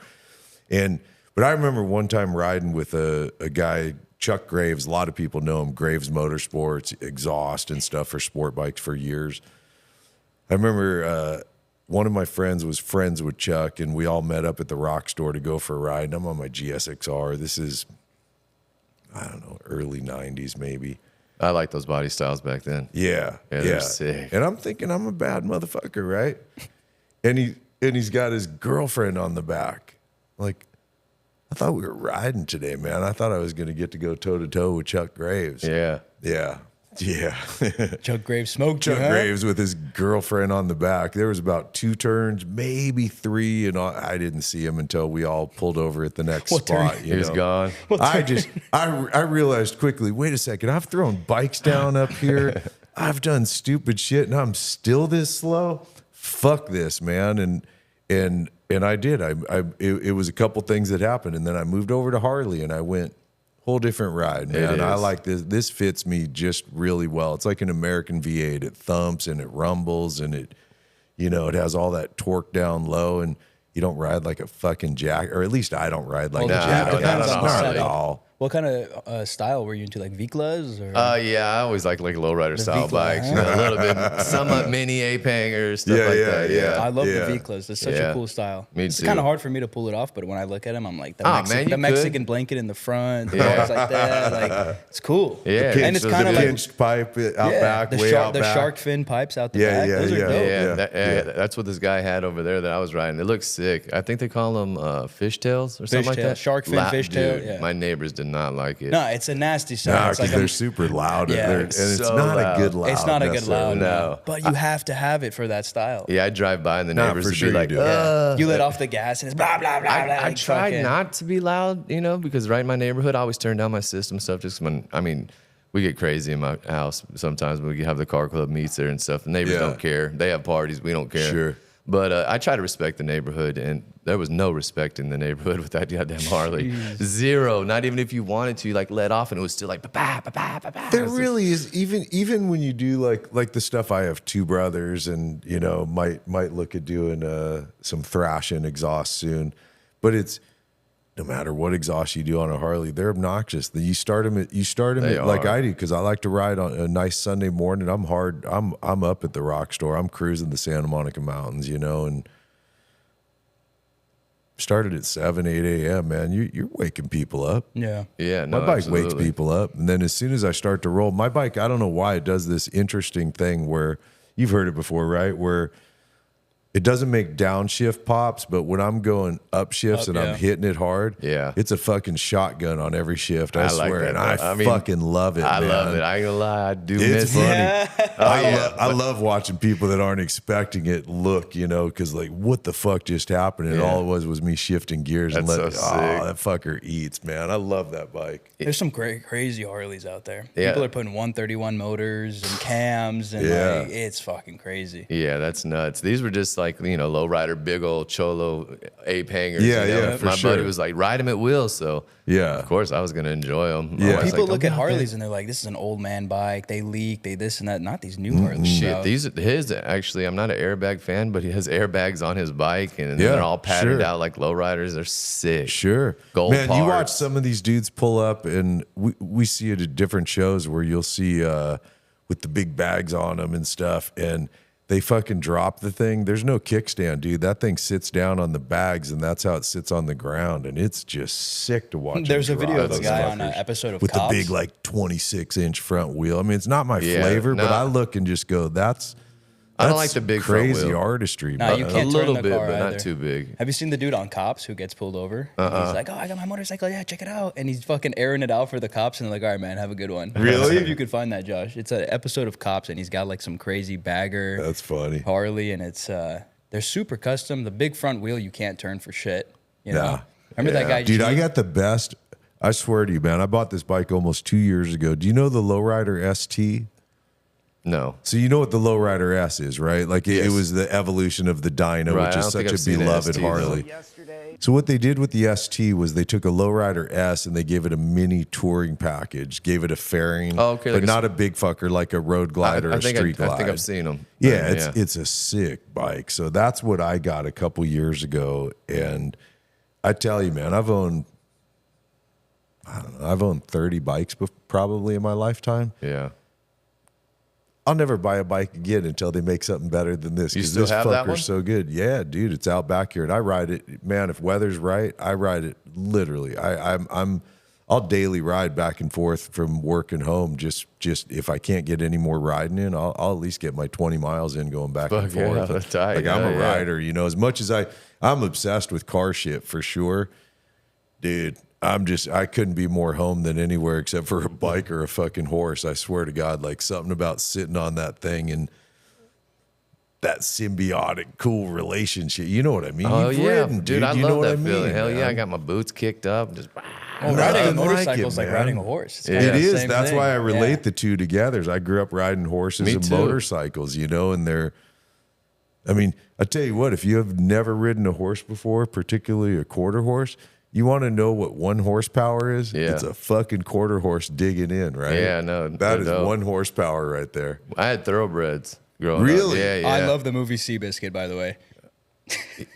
But I remember one time riding with a guy, Chuck Graves. A lot of people know him, Graves Motorsports, exhaust and stuff for sport bikes for years. I remember one of my friends was friends with Chuck, and we all met up at the Rock Store to go for a ride. And I'm on my GSXR. This is, I don't know, early 90s maybe. I like those body styles back then. Yeah. They're sick. And I'm thinking I'm a bad motherfucker, right? And he's got his girlfriend on the back. Like, I thought we were riding today, man. I thought I was going to get to go toe-to-toe with Chuck Graves. Yeah. Chuck Graves smoked Chuck Graves with his girlfriend on the back. There was about 2 turns, maybe 3, and I didn't see him until we all pulled over at the next spot. He was gone. I realized quickly, wait a second, I've thrown bikes down up here. I've done stupid shit, and I'm still this slow. Fuck this, man. And I did. It was a couple things that happened, and then I moved over to Harley, and I went whole different ride, man. I like this. This fits me just really well. It's like an American V8. It thumps and it rumbles and it, you know, it has all that torque down low, and you don't ride like a fucking jack, or at least I don't ride like a jack. Not at all. What kind of style were you into, like Viklas? Or? Yeah, I always like lowrider style bikes. You know, a little bit, somewhat mini ape hangers, stuff like that. Yeah, I love the Viklas. It's such a cool style. Me too. It's kind of hard for me to pull it off, but when I look at them, I'm like, the Mexican blanket in the front, things like that. Like, it's cool. Yeah, and it's kind of like pinched pipe out back, way out back. The shark fin pipes out the back. Those are dope. That's what this guy had over there that I was riding. It looks sick. I think they call them fishtails or something like that. Shark fin, fishtail. Yeah. My neighbors did not like it. No, it's a nasty sound. Because they're super loud. And it's not a good loud. It's not a good loud. No. But you have to have it for that style. Yeah, I drive by and the neighbors would be like, you let off the gas and it's blah, blah, blah, blah. I try not to be loud, you know, because right in my neighborhood, I always turn down my system stuff just when, I mean, we get crazy in my house sometimes when we have the car club meets there and stuff. The neighbors don't care. They have parties. We don't care. Sure. But I try to respect the neighborhood, and there was no respect in the neighborhood with that goddamn Harley. Zero. Not even if you wanted to, like, let off, and it was still like, ba ba ba ba ba. There really is, even when you do like the stuff. I have 2 brothers, and might look at doing some thrashing exhaust soon, but it's no matter what exhaust you do on a Harley, they're obnoxious. You start them like I do, because I like to ride on a nice Sunday morning. I'm up at the rock store. I'm cruising the Santa Monica Mountains, and started at 7, 8 a.m., man. You're waking people up. Yeah. Yeah. No, my bike absolutely wakes people up. And then as soon as I start to roll, my bike, I don't know why it does this interesting thing where you've heard it before, right? Where it doesn't make downshift pops, but when I'm going up shifts and I'm hitting it hard, it's a fucking shotgun on every shift. I swear, and I fucking love it. I love it. I ain't gonna lie, I do miss funny. it. I love watching people that aren't expecting it look, because like, what the fuck just happened? And all it was me shifting gears and letting that fucker eats, man. I love that bike. There's some crazy Harleys out there. People are putting 131 motors and cams, and it's fucking crazy. Yeah, that's nuts. These were just like, lowrider, big old cholo ape hangers. My buddy was like, ride him at wheels. So of course I was going to enjoy them. People look at Harleys and they're like, this is an old man bike. They leak, they this and that. Not these new Harleys. Shit, his actually, I'm not an airbag fan, but he has airbags on his bike, and they're all patterned out like lowriders. They're sick. Sure. Gold man, parts. You watch some of these dudes pull up, and we see it at different shows where you'll see with the big bags on them and stuff, and they fucking drop the thing. There's no kickstand, dude. That thing sits down on the bags, and that's how it sits on the ground, and it's just sick to watch. There's a video of a guy on an episode of with Cops. the big like 26-inch front wheel. I mean, it's not my flavor, but I look and just go, that's I don't like the big crazy front wheel. Artistry. No, you can't a little turn the bit, car but either. not too big. Have you seen the dude on Cops who gets pulled over? He's like, oh, I got my motorcycle. Yeah, check it out. And he's fucking airing it out for the cops, and they're like, all right, man, have a good one. Really? See if you could find that, Josh. It's an episode of Cops, and he's got like some crazy bagger. That's funny. Harley, and it's they're super custom. The big front wheel you can't turn for shit. Remember that guy? Dude, I got the best. I swear to you, man. I bought this bike almost 2 years ago. Do you know the Lowrider ST? No. So you know what the Lowrider S is, right? Like it was the evolution of the Dyno, which is such a beloved Harley. So what they did with the ST was they took a Lowrider S and they gave it a mini touring package, gave it a fairing, but like not a big fucker like a road glide or a street glide. I think I've seen them. Yeah, it's a sick bike. So that's what I got a couple years ago, and I tell you, man, I've owned 30 bikes probably in my lifetime. Yeah. I'll never buy a bike again until they make something better than this. You still this have that one? fucker's so good. Yeah, dude, it's out back here, and I ride it. Man, if weather's right, I ride it literally. I'll daily ride back and forth from work and home. Just if I can't get any more riding in, I'll at least get my 20 miles in going back and forth. That's tight. Like I'm a rider, as much as I'm obsessed with car shit for sure, dude. I couldn't be more home than anywhere except for a bike or a fucking horse. I swear to God, like something about sitting on that thing and that symbiotic, cool relationship. You know what I mean? Oh, ridden, dude. I love that feeling. Hell yeah, I got my boots kicked up. Just riding a motorcycle is like riding a horse. It is. That's why I relate the two together. I grew up riding horses and motorcycles, and they're. I mean, I tell you what, if you have never ridden a horse before, particularly a quarter horse, you want to know what 1 horsepower is? Yeah. It's a fucking quarter horse digging in, right? Yeah, no. That is dope. 1 horsepower right there. I had thoroughbreds growing up. Really? Yeah. I love the movie Seabiscuit, by the way.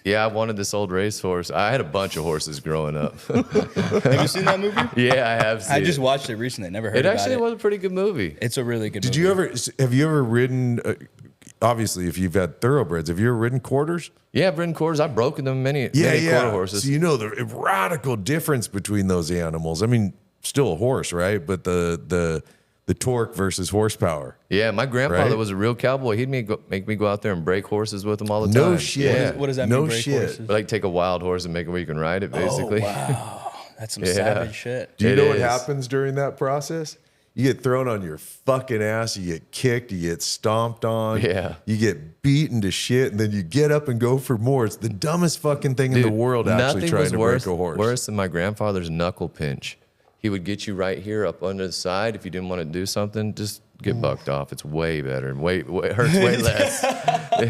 Yeah, I wanted this old racehorse. I had a bunch of horses growing up. Have you seen that movie? Yeah, I have seen it. I just watched it recently. Never heard about it. It actually was a pretty good movie. It's a really good movie. Have you ever ridden, obviously, if you've had thoroughbreds, have you ever ridden quarters? Yeah, I've ridden quarters. I've broken them many quarter horses. So the radical difference between those animals. I mean, still a horse, right? But the torque versus horsepower. Yeah, my grandfather was a real cowboy. He'd make me go out there and break horses with him all the time. No shit. Yeah. What does that mean, break horses? Like take a wild horse and make it where you can ride it, basically. Oh, wow. That's some savage shit. Do you know what happens during that process? You get thrown on your fucking ass, you get kicked, you get stomped on, you get beaten to shit, and then you get up and go for more. It's the dumbest fucking thing in the world actually trying to break a horse. Worse than my grandfather's knuckle pinch. He would get you right here up under the side if you didn't want to do something. Just get bucked off. It's way better. It hurts way less.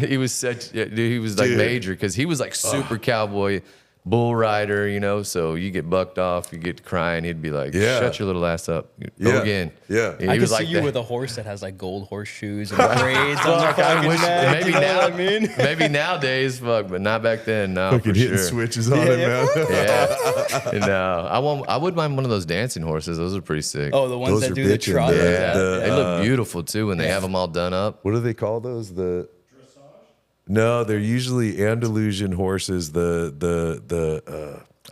He was he was like major because he was like super cowboy. Bull rider, you know, so you get bucked off, you get crying. He'd be like, "Shut your little ass up, go again." Yeah, I can see you with a horse that has like gold horseshoes and braids on the fucking neck. Maybe now, maybe nowadays, fuck, but not back then. No, fucking hitting switches on it, man. No, I wouldn't mind one of those dancing horses. Those are pretty sick. Oh, the ones that do the trot. They look beautiful too when they have them all done up. What do they call those? No, they're usually Andalusian horses. I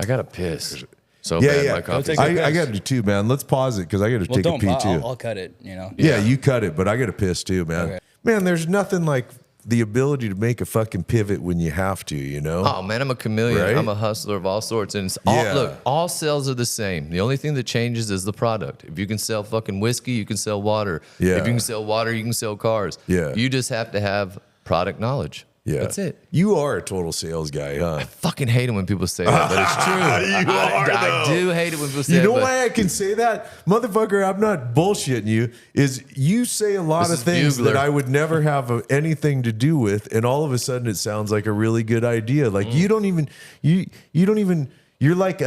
gotta piss. So bad. My coffee. I got to too, man. Let's pause it because I got to take a pee too. I'll cut it. You know. Yeah, you cut it, but I got to piss too, man. Okay. Man, there's nothing like the ability to make a fucking pivot when you have to. You know. Oh man, I'm a chameleon. Right? I'm a hustler of all sorts, and it's look, all sales are the same. The only thing that changes is the product. If you can sell fucking whiskey, you can sell water. Yeah. If you can sell water, you can sell cars. Yeah. You just have to have product knowledge. Yeah. That's it. You are a total sales guy, huh? I fucking hate it when people say that, but it's true. I do hate it when people say that. You know why I can say that? Motherfucker, I'm not bullshitting you. Is you say a lot of things that I would never have anything to do with, and all of a sudden it sounds like a really good idea. Like you don't even, you're like,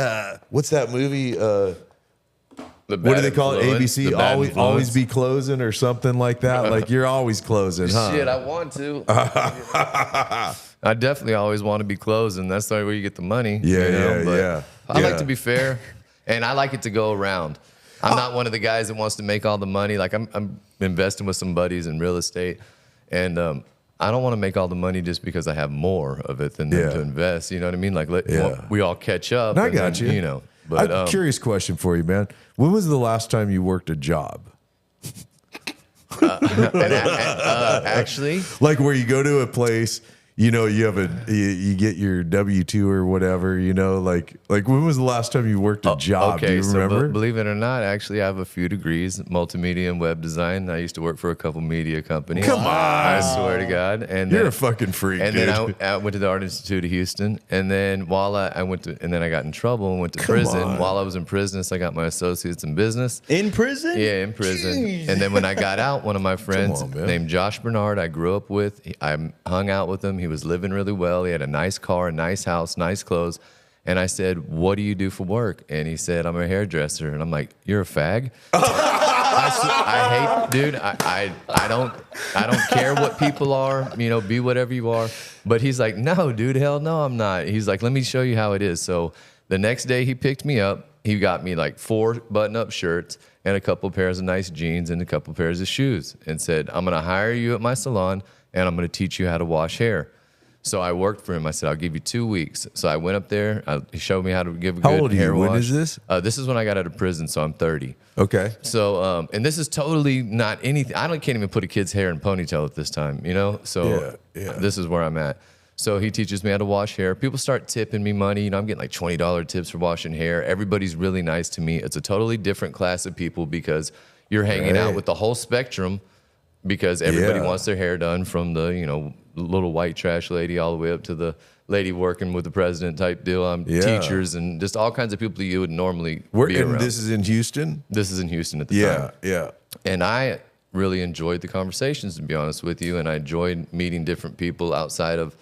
what's that movie? What do they call it? ABC? Always be closing or something like that. Like you're always closing, huh? Shit, I want to. I definitely always want to be closing. That's the way you get the money. Yeah. I like to be fair, and I like it to go around. I'm not one of the guys that wants to make all the money. Like I'm investing with some buddies in real estate, and I don't want to make all the money just because I have more of it than them to invest. You know what I mean? Like we all catch up. I got you. You know. But I'm curious question for you, man. When was the last time you worked a job? Actually, like where you go to a place, you know, you get your W-2 or whatever, you know, like when was the last time you worked a job? Okay, do you remember? So believe it or not, actually, I have a few degrees, multimedia and web design. I used to work for a couple media companies. Come on, I swear to God. And you're a fucking freak. And then I went to the Art Institute of Houston, and then while I got in trouble and went to prison. While I was in prison, I got my associates in business. In prison? Yeah, in prison. Jeez. And then when I got out, one of my friends named Josh Bernard, I grew up with. I hung out with him. He was living really well. He had a nice car, a nice house, nice clothes. And I said, "What do you do for work?" And he said, "I'm a hairdresser." And I'm like, "You're a fag?" I hate, dude. I don't care what people are. You know, be whatever you are. But he's like, "No, dude, hell no, I'm not." He's like, "Let me show you how it is." So the next day he picked me up. He got me like 4 button-up shirts and a couple pairs of nice jeans and a couple pairs of shoes, and said, "I'm gonna hire you at my salon, and I'm gonna teach you how to wash hair." So I worked for him. I said, "I'll give you 2 weeks." So I went up there. He showed me how to give a good hair wash. How old are you? When is this? This is when I got out of prison, so I'm 30. Okay. So, and this is totally not anything. Can't even put a kid's hair in a ponytail at this time, you know? So this is where I'm at. So he teaches me how to wash hair. People start tipping me money. You know, I'm getting like $20 tips for washing hair. Everybody's really nice to me. It's a totally different class of people because you're hanging out with the whole spectrum, because everybody wants their hair done, from the, you know, little white trash lady all the way up to the lady working with the president type deal. Teachers and just all kinds of people that you would normally be around. This is in Houston? This is in Houston at the time. Yeah. And I really enjoyed the conversations, to be honest with you, and I enjoyed meeting different people outside of,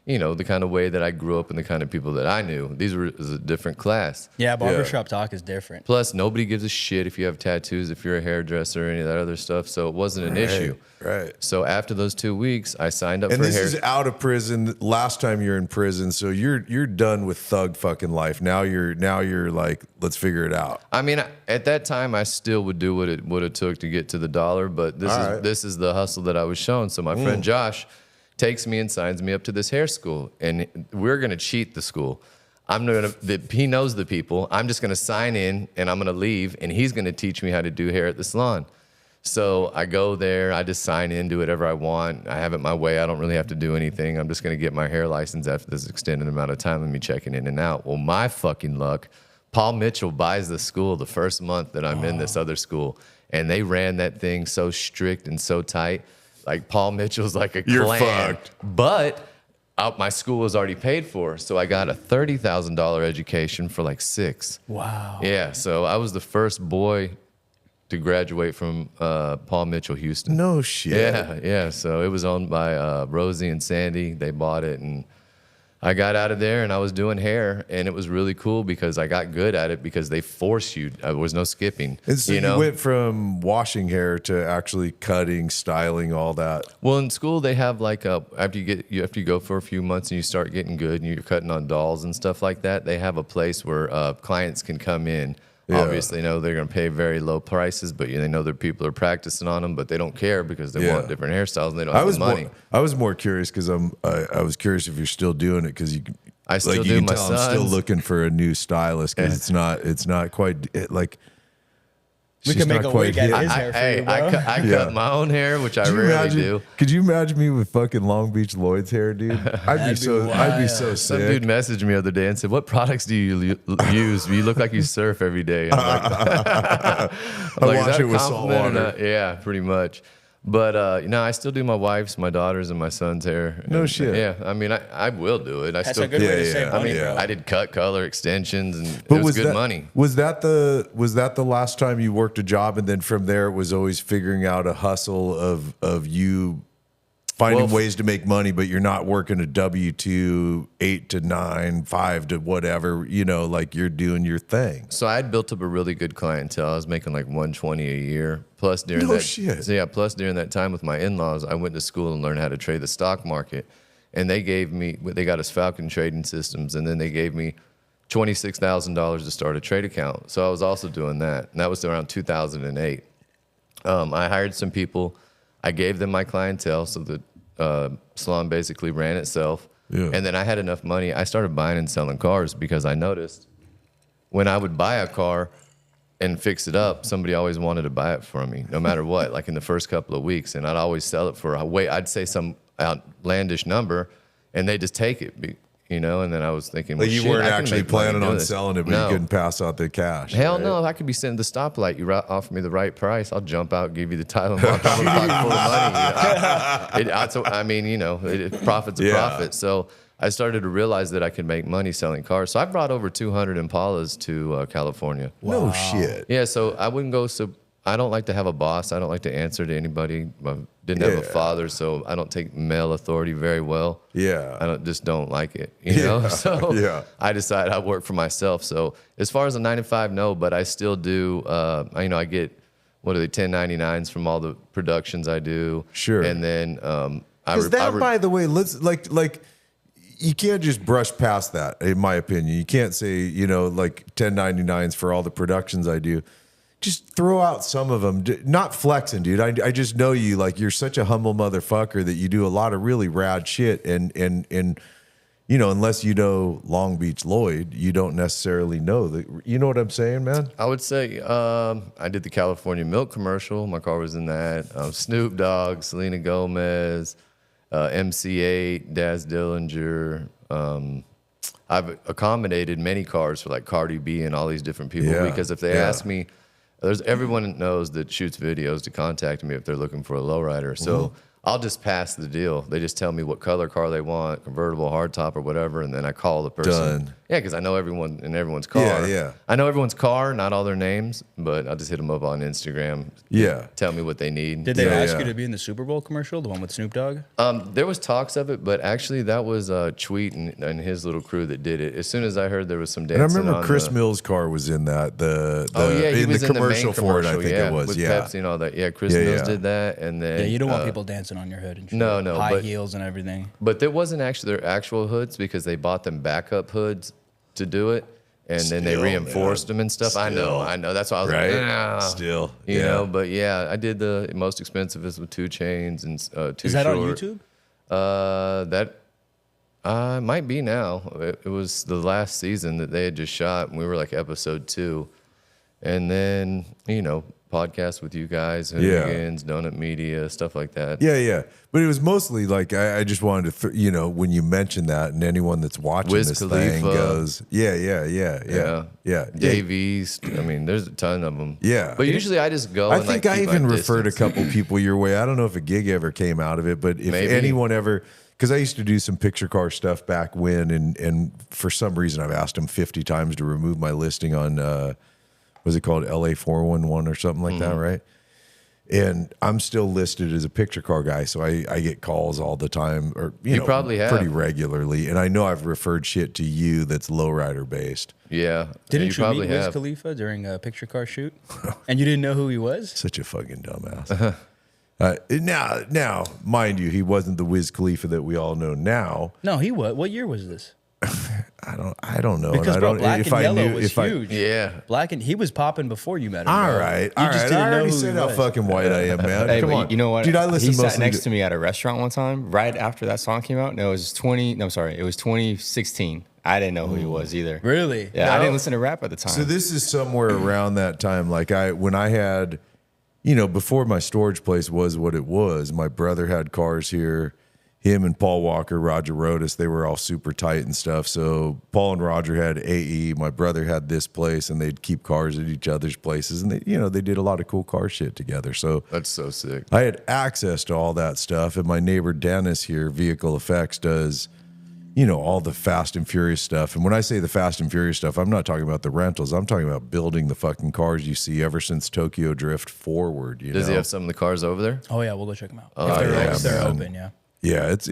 you know, the kind of way that I grew up and the kind of people that I knew. Is a different class. Yeah, barbershop talk is different. Plus, nobody gives a shit if you have tattoos, if you're a hairdresser, or any of that other stuff. So it wasn't an issue. Right. So after those 2 weeks, I signed up for hair. And this is out of prison. Last time you're in prison, so you're done with thug fucking life. Now you're like, let's figure it out. I mean, at that time, I still would do what it took to get to the dollar, but this is the hustle that I was shown. So my friend Josh takes me and signs me up to this hair school, and we're gonna cheat the school. He knows the people. I'm just gonna sign in and I'm gonna leave, and he's gonna teach me how to do hair at the salon. So I go there, I just sign in, do whatever I want. I have it my way. I don't really have to do anything. I'm just gonna get my hair license after this extended amount of time of me checking in and out. Well, my fucking luck, Paul Mitchell buys the school the first month that I'm in this other school, and they ran that thing so strict and so tight. Like Paul Mitchell's like a clan. You're fucked. But my school was already paid for, so I got a $30,000 education for like 6. Wow. Yeah, so I was the first boy to graduate from Paul Mitchell Houston. No shit. Yeah. So it was owned by Rosie and Sandy. They bought it, and I got out of there, and I was doing hair, and it was really cool because I got good at it because they force you. There was no skipping. And so you went from washing hair to actually cutting, styling, all that. Well, in school they have like after you go for a few months and you start getting good and you're cutting on dolls and stuff like that. They have a place where clients can come in. Yeah. Obviously, they know they're going to pay very low prices, but they know their people are practicing on them, but they don't care because they want different hairstyles and they don't have the money. I was more curious because I was curious if you're still doing it because I still do. My son's I'm still looking for a new stylist because it's not quite like. We can make a wig at his hair for you, bro. I cut my own hair, which I rarely do. Could you imagine me with fucking Long Beach Lloyd's hair, dude? I'd be so sick. Some dude messaged me the other day and said, "What products do you use? You look like you surf every day." I'm like, I wash it with salt water. Yeah, pretty much. But I still do my wife's, my daughter's, and my son's hair. No shit. Yeah, I mean, I will do it. That's a good way to save money. I did cut, color, extensions, and it was good money. Was that the last time you worked a job, and then from there it was always figuring out a hustle of you finding ways to make money, but you're not working a W-2, 8 to 9, 5 to whatever, like you're doing your thing. So I had built up a really good clientele. I was making like $120 a year. Plus during plus during that time with my in-laws, I went to school and learned how to trade the stock market. And they got us Falcon Trading Systems, and then they gave me $26,000 to start a trade account. So I was also doing that. And that was around 2008. I hired some people. I gave them my clientele, so the salon basically ran itself. Yeah. And then I had enough money. I started buying and selling cars because I noticed when I would buy a car and fix it up, somebody always wanted to buy it from me, no matter what, like in the first couple of weeks. And I'd always sell it for I'd say some outlandish number, and they just take it. And then I was thinking, well, you weren't actually planning on selling it, but you couldn't pass out the cash. Hell no. I could be sitting at the stoplight. You offer me the right price, I'll jump out, give you the title, and walk out with a pocket full of money. Profit's a profit. So I started to realize that I could make money selling cars. So I brought over 200 Impalas to California. Wow. No shit. Yeah, so I wouldn't go I don't like to have a boss. I don't like to answer to anybody. I didn't have a father, so I don't take male authority very well. Yeah. I don't like it, know? So I decided I work for myself. So as far as a 9 to 5, no, but I still do, I get, 1099s from all the productions I do. Sure. And then by the way, let's like you can't just brush past that, in my opinion. You can't say, like 1099s for all the productions I do. Just throw out some of them. Not flexing, dude. I just know you. Like, you're such a humble motherfucker that you do a lot of really rad shit. And unless you know Long Beach Lloyd, you don't necessarily know that. You know what I'm saying, man? I would say I did the California Milk commercial. My car was in that. Snoop Dogg, Selena Gomez, MC8, Daz Dillinger. I've accommodated many cars for like Cardi B and all these different people because if they ask me, everyone knows that shoots videos to contact me if they're looking for a lowrider. So I'll just pass the deal. They just tell me what color car they want, convertible, hardtop, or whatever, and then I call the person. Done. Yeah, because I know everyone in everyone's car. Yeah. I know everyone's car, not all their names, but I'll just hit them up on Instagram. Yeah. Tell me what they need. Did they ask you to be in the Super Bowl commercial, the one with Snoop Dogg? There was talks of it, but actually that was Tweet and his little crew that did it. As soon as I heard there was some dancing, and I remember Chris Mills' car was in that. He was in the commercial for it. I think it was. With Pepsi and all that. Yeah, Chris Mills did that, and then you don't want people dancing on your hood and shit. No, high heels and everything. But there wasn't actually their actual hoods because they bought them backup hoods to do it, and then they reinforced them and stuff. I know. That's why I was like, you know. But yeah, I did the most expensive is with 2 chains and 2 short. Is that on YouTube? That might be now. It was the last season that they had just shot, and we were like episode 2, and then podcast with you guys, Higgins, Donut Media, stuff like that. Yeah. But it was mostly like I just wanted to, when you mentioned that, and anyone that's watching Wiz this Khalifa, thing goes, yeah. Dave East. I mean, there's a ton of them. Yeah. But usually I just go. I think I even referred a couple people your way. I don't know if a gig ever came out of it, but if anyone ever. Because I used to do some picture car stuff back when, and for some reason I've asked them 50 times to remove my listing on was it called LA 411 or something like that, right? And I'm still listed as a picture car guy, so I get calls all the time, or you know, probably have pretty regularly. And I know I've referred shit to you that's lowrider based. Yeah. Didn't you meet Wiz Khalifa during a picture car shoot? And you didn't know who he was? Such a fucking dumbass. Now, mind you, he wasn't the Wiz Khalifa that we all know now. No, he was. What year was this? I don't know. Because and I don't, Black if and I Yellow knew, was if huge. Black and he was popping before you met him. All bro. right, You just didn't I know already who said he how was. fucking white I am, man. Hey, Come but on, you know what? dude? I listen. He sat mostly next to me at a restaurant one time, right after that song came out. No, it was 2016. I didn't know who he was either. Really? Yeah, I didn't listen to rap at the time. So this is somewhere around that time. Like when I had, before my storage place was what it was. My brother had cars here. Him and Paul Walker, Roger Rodas, they were all super tight and stuff. So Paul and Roger had AE. My brother had this place, and they'd keep cars at each other's places. And they did a lot of cool car shit together. So that's so sick. I had access to all that stuff. And my neighbor Dennis here, Vehicle Effects, does, all the Fast and Furious stuff. And when I say the Fast and Furious stuff, I'm not talking about the rentals. I'm talking about building the fucking cars you see ever since Tokyo Drift forward. Does he have some of the cars over there? Oh yeah, we'll go check them out. If they're open, yeah. Yeah, it's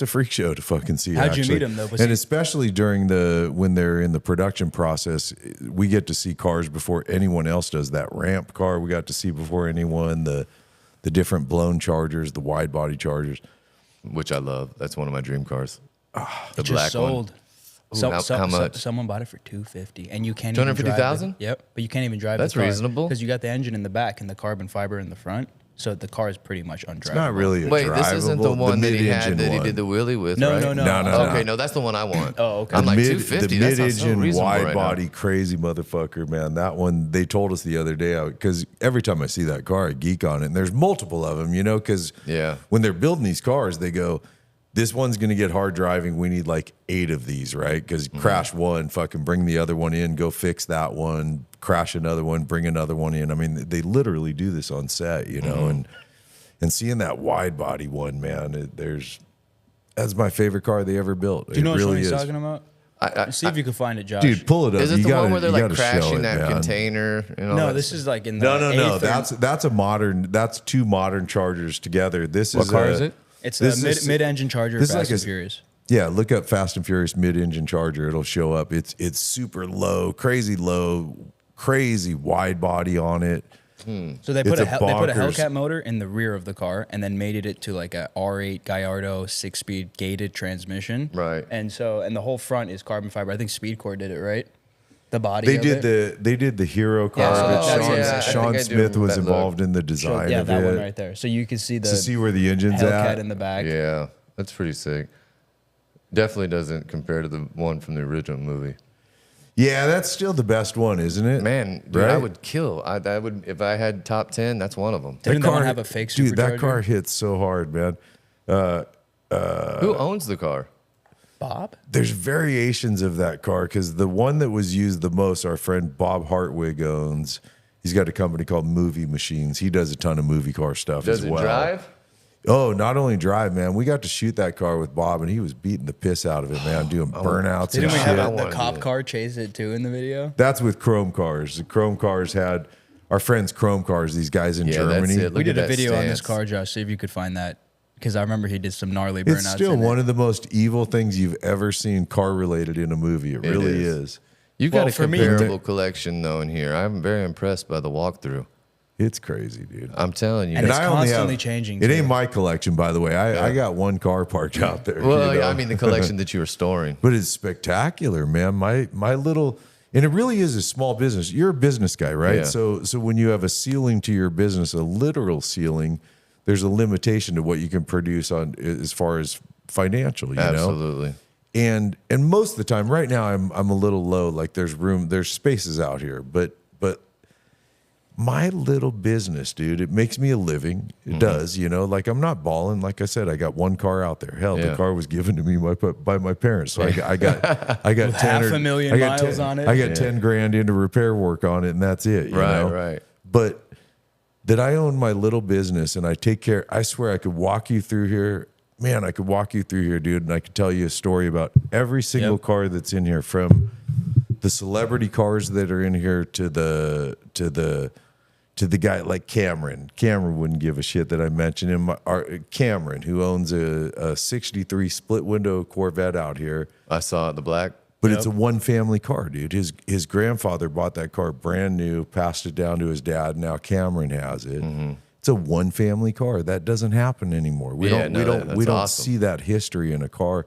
a freak show to fucking see. How'd you meet him though? And especially during when they're in the production process, we get to see cars before anyone else does. That ramp car we got to see before anyone. The different blown Chargers, the wide body Chargers, which I love. That's one of my dream cars. The just black sold. One. How much? Someone bought it for $250, and you can't even drive it. $250,000? Yep, but you can't even drive. That's the car reasonable because you got the engine in the back and the carbon fiber in the front. So the car is pretty much undrivable. It's not really Wait, this isn't the one that he had that he did the wheelie with, no, right? No. Okay, no, that's the one I want. Oh, okay. I'm like, $250, the that sounds so mid-engine, reasonable wide right body, now. crazy motherfucker, man. That one, they told us the other day, because every time I see that car, I geek on it. And there's multiple of them, because when they're building these cars, they go, this one's going to get hard driving. We need like 8 of these, right? Because crash one, fucking bring the other one in, go fix that one, crash another one, bring another one in. I mean, they literally do this on set, and seeing that wide body one, man, that's my favorite car they ever built. Do you know what really he's talking about? See if you can find it, Josh. Dude, pull it up. Is it the one where they're like crashing that container? No, this is like in the No. That's a modern. That's 2 modern Chargers together. What car is it? It's a mid-engine Charger, Fast and Furious. Yeah, look up Fast and Furious mid-engine Charger. It'll show up. It's super low, crazy wide body on it. So they put a Hellcat motor in the rear of the car and then mated it to like a R8 Gallardo 6-speed gated transmission. Right. And the whole front is carbon fiber. I think Speedcore did it, right? The body. They did the Hero car. Sean Smith was involved in the design of it. Yeah, that one right there. So you can see where the engine's Hellcat at in the back. Yeah, that's pretty sick. Definitely doesn't compare to the one from the original movie. Yeah, that's still the best one, isn't it? Man, dude, right? I would kill. I would if I had top 10. That's one of them. Didn't that one have a fake supercharger? Dude, that car hits so hard, man. Who owns the car? Bob? There's variations of that car because the one that was used the most, our friend Bob Hartwig owns. He's got a company called Movie Machines. He does a ton of movie car stuff as well. Does it drive? Oh, not only drive, man. We got to shoot that car with Bob, and he was beating the piss out of it, man, doing burnouts and shit. Didn't we have the cop car chase it too in the video? That's with Chrome Cars. The Chrome Cars had our friends Chrome Cars, these guys in Germany. We did a video on this car, Josh. See if you could find that. Because I remember he did some gnarly burnouts. It's still one of the most evil things you've ever seen car-related in a movie. It really is. You've got a comparable collection, though, in here. I'm very impressed by the walkthrough. It's crazy, dude. I'm telling you. And it's constantly changing. It ain't my collection, by the way. I got one car parked out there. Well, I mean the collection that you were storing. But it's spectacular, man. My little... And it really is a small business. You're a business guy, right? Yeah. So when you have a ceiling to your business, a literal ceiling, there's a limitation to what you can produce on as far as financial, you know? Absolutely. And most of the time, right now, I'm a little low. Like there's spaces out here, but my little business, dude, it makes me a living. It does, you know. Like I'm not balling. Like I said, I got one car out there. Hell, the car was given to me by my parents. So I got with 500,000 miles on it. I got 10 grand into repair work on it, and that's it. You know? Right. But that I own my little business and I take care. I swear I could walk you through here. Man, I could walk you through here, dude, and I could tell you a story about every single car that's in here from the celebrity cars that are in here to the guy like Cameron. Cameron wouldn't give a shit that I mentioned him. Cameron, who owns a 63 split window Corvette out here. I saw it, the black. But it's a one family car, dude. His grandfather bought that car brand new, passed it down to his dad. Now Cameron has it. Mm-hmm. It's a one family car. That doesn't happen anymore. We don't see that history in a car.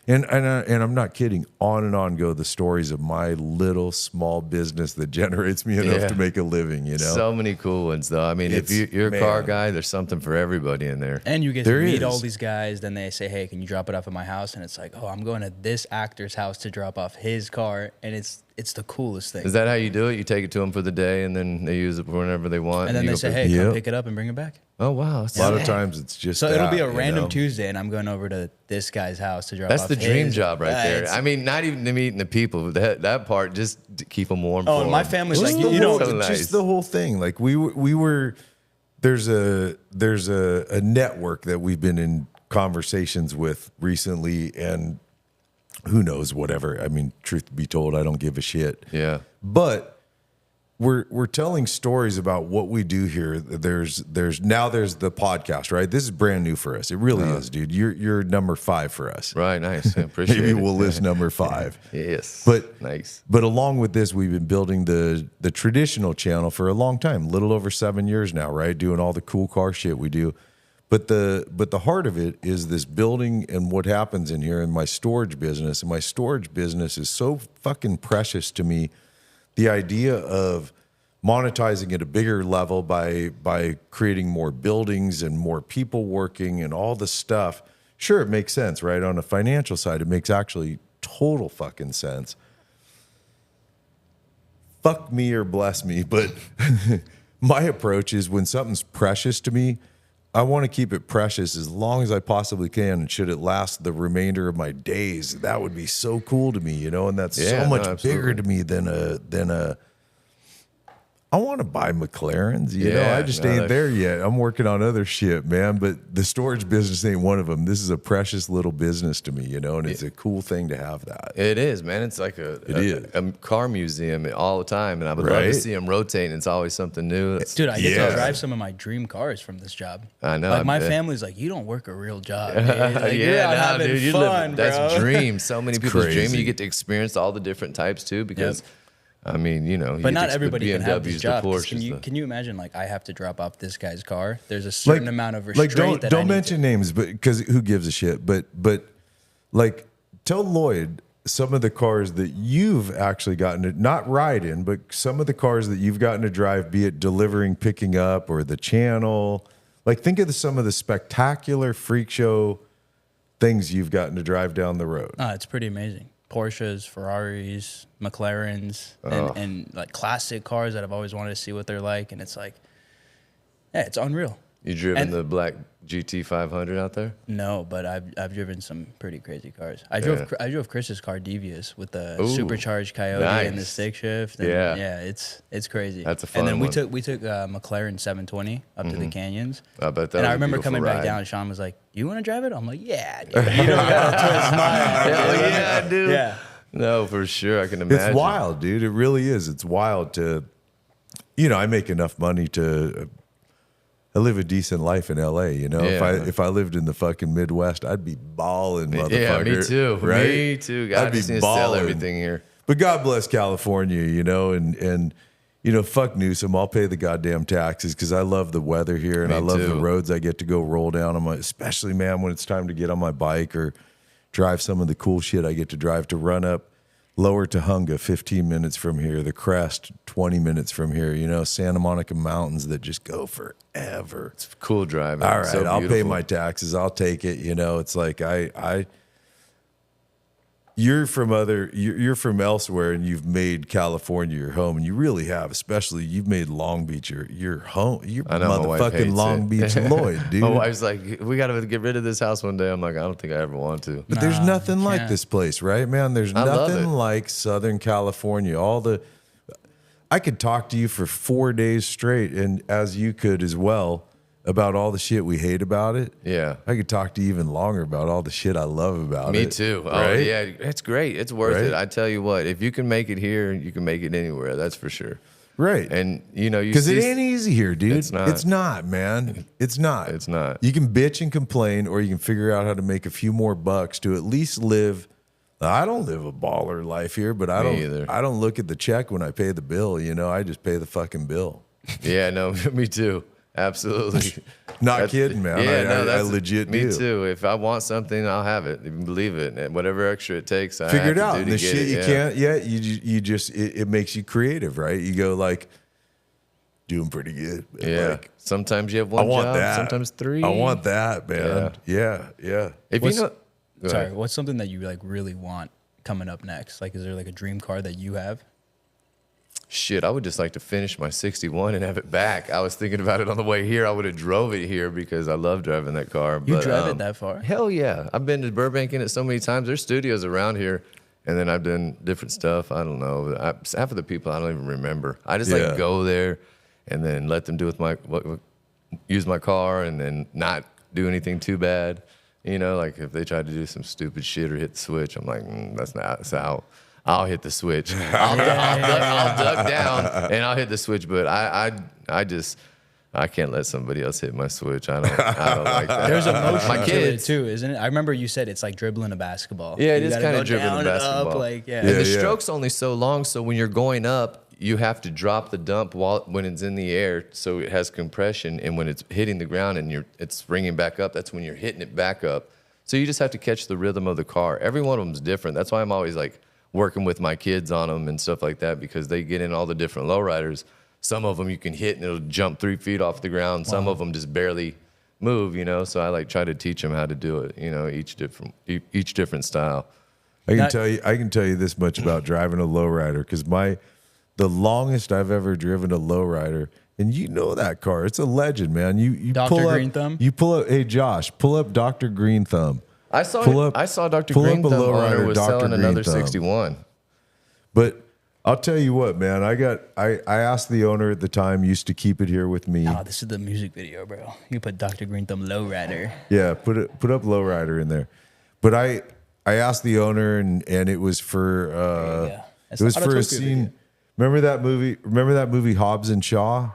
And I'm not kidding. On and on go the stories of my little small business that generates me enough to make a living. You know, so many cool ones though. I mean, if you're a car guy, there's something for everybody in there. And you get to meet all these guys. Then they say, "Hey, can you drop it off at my house?" And it's like, "Oh, I'm going to this actor's house to drop off his car," and it's the coolest thing. Is that how you do it? You take it to them for the day, and then they use it whenever they want. And then they say, "Hey, come pick it up and bring it back." Oh wow! A lot of times it's just so it'll be a random Tuesday, and I'm going over to this guy's house to drop off. That's the dream job right there. I mean, not even meeting the people. That part, just to keep them warm. Oh, and my family's like, you know, so nice. Just the whole thing. Like we were. There's a network that we've been in conversations with recently, and who knows, whatever. I mean, truth be told, I don't give a shit. Yeah, but. We're telling stories about what we do here. There's the podcast, right? This is brand new for us. It really is, dude. You're number 5 for us. Right, nice. I appreciate Maybe it. we'll list number 5. Yes. But nice. But along with this, we've been building the traditional channel for a long time, little over 7 years now, right? Doing all the cool car shit we do. But the heart of it is this building and what happens in here in my storage business. And my storage business is so fucking precious to me. The idea of monetizing at a bigger level by creating more buildings and more people working and all the stuff. Sure, it makes sense, right? On a financial side, it makes actually total fucking sense. Fuck me or bless me, but my approach is when something's precious to me, I want to keep it precious as long as I possibly can. And should it last the remainder of my days, that would be so cool to me, you know? And that's so much bigger to me than a I want to buy McLarens, you know. I just ain't there yet. I'm working on other shit, man. But the storage business ain't one of them. This is a precious little business to me, you know, and it's a cool thing to have that. It is, man. It's like a car museum all the time, and I would love to see them rotate. And it's always something new. Dude, I get to drive some of my dream cars from this job. I know. Like my family's like, you don't work a real job. Like, you're out having fun, bro. That's dream. So many people's dream. You get to experience all the different types too, because. I mean, you know, but not everybody can have these jobs. Can you imagine? Like, I have to drop off this guy's car. There's a certain amount of restraint. Like, don't mention names, but because who gives a shit? But like, tell Lloyd some of the cars that you've actually gotten to not ride in, but some of the cars that you've gotten to drive, be it delivering, picking up, or the channel. Like, think of some of the spectacular freak show things you've gotten to drive down the road. It's pretty amazing. Porsches, Ferraris, McLarens, and like classic cars that I've always wanted to see what they're like. And it's like, yeah, it's unreal. You driven the black GT 500 out there? No, but I've driven some pretty crazy cars. I drove Chris's car Devious with the supercharged Coyote and the stick shift. And it's crazy. That's a fun one. And then one. we took McLaren 720 up to the canyons. I bet that. And I remember coming back down, and Sean was like, "You want to drive it?" I'm like, "Yeah, dude. You don't gotta twist my arm." Yeah, dude. Yeah. No, for sure. I can imagine. It's wild, dude. It really is. It's wild to, you know, I make enough money to. I live a decent life in LA, you know. If I lived in the fucking Midwest, I'd be balling, motherfucker. Yeah, me too. Right? Me too. God, I'd be balling. Sell everything here. But God bless California, you know, and you know, fuck Newsom. I'll pay the goddamn taxes because I love the weather here and I love the roads I get to go roll down on my, especially, man, when it's time to get on my bike or drive some of the cool shit I get to drive to run up Lower Tahunga, 15 minutes from here, the Crest, 20 minutes from here, you know, Santa Monica Mountains that just go forever. It's cool driving. All right, I'll pay my taxes. I'll take it. You know, it's like you're from elsewhere and you've made California your home, and you really have. Especially you've made Long Beach your home. You're motherfucking Long Beach Lloyd, dude. My wife's like, we got to get rid of this house one day. I'm like, I don't think I ever want to. But there's nothing like this place, right, man? There's nothing like Southern California. I could talk to you for 4 days straight, and as you could as well, about all the shit we hate about it. Yeah. I could talk to you even longer about all the shit I love about it. Me too. Right? Oh, yeah. It's great. It's worth it. I tell you what, if you can make it here, you can make it anywhere. That's for sure. Right. And, you know, because it ain't easy here, dude. It's not. It's not, man. It's not. It's not. You can bitch and complain, or you can figure out how to make a few more bucks to at least live. I don't live a baller life here, but I don't look at the check when I pay the bill. You know, I just pay the fucking bill. Yeah, no, me too. Absolutely. Not kidding, man. Yeah, I legit do. Me too. If I want something, I'll have it. You can believe it. And whatever extra it takes, I figure it out. To the shit you can't yet, you just it makes you creative, right? You go like, doing pretty good. Yeah. Like, sometimes you have one job, sometimes 3. I want that, man. Yeah. If you know. Sorry, what's something that you like really want coming up next? Like, is there like a dream car that you have? Shit, I would just like to finish my 61 and have it back. I was thinking about it on the way here. I would have drove it here because I love driving that car. You drive it that far? Hell yeah. I've been to Burbank in it so many times. There's studios around here, and then I've done different stuff. I don't know. Half of the people I don't even remember. I just like go there and then let them do use my car and then not do anything too bad. You know, like if they try to do some stupid shit or hit the switch, I'm like, that's not so. I'll hit the switch. I'll duck down and I'll hit the switch. But I can't let somebody else hit my switch. I don't like that. There's a motion to it too, isn't it? I remember you said it's like dribbling a basketball. Yeah, it is kind of dribbling a basketball. And the stroke's only so long, so when you're going up, you have to drop the dump when it's in the air, so it has compression. And when it's hitting the ground and it's springing back up, that's when you're hitting it back up. So you just have to catch the rhythm of the car. Every one of them's different. That's why I'm always like working with my kids on them and stuff like that, because they get in all the different lowriders. Some of them you can hit and it'll jump 3 feet off the ground. Some of them just barely move, you know. So I like try to teach them how to do it, you know, each different style. I can tell you this much about driving a lowrider, because the longest I've ever driven a lowrider, and you know that car, it's a legend, man. You Dr. pull Green up, Thumb. You pull up. Hey Josh, pull up Dr. Green Thumb. I saw Dr. Green Thumb owner was selling another 61. But I'll tell you what, man. I asked the owner at the time, used to keep it here with me. Oh, this is the music video, bro. You put Dr. Green Thumb Lowrider. Yeah, put up Lowrider in there. But I asked the owner, and it was for it was for a scene. Video. Remember that movie Hobbs and Shaw?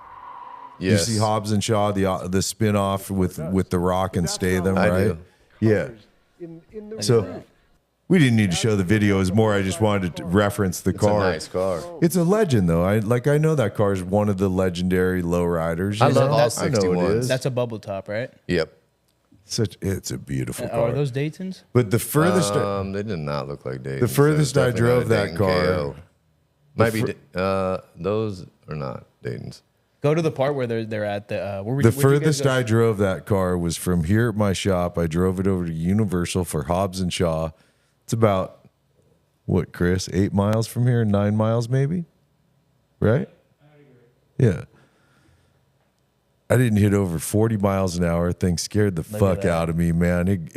Yes. You see Hobbs and Shaw, the spin-off with The Rock and Statham, right? I do. Yeah. So we didn't need to show the video. It was more I just wanted to reference the car. It's a nice car. It's a legend, though. I know that car is one of the legendary lowriders. I love all 61s. That's a bubble top, right? Yep. It's a beautiful car. Are those Daytons? But the furthest they did not look like Daytons. The furthest I drove that car. Might be those are not Daytons. Go to the part where they're at the. The furthest I drove that car was from here at my shop. I drove it over to Universal for Hobbs and Shaw. It's about what, Chris? 8 miles from here, 9 miles maybe, right? Yeah. I didn't hit over 40 miles an hour. Thing scared the fuck out of me, man. It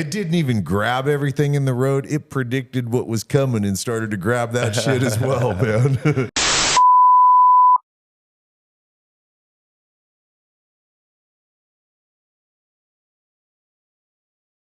didn't even grab everything in the road. It predicted what was coming and started to grab that shit as well, man.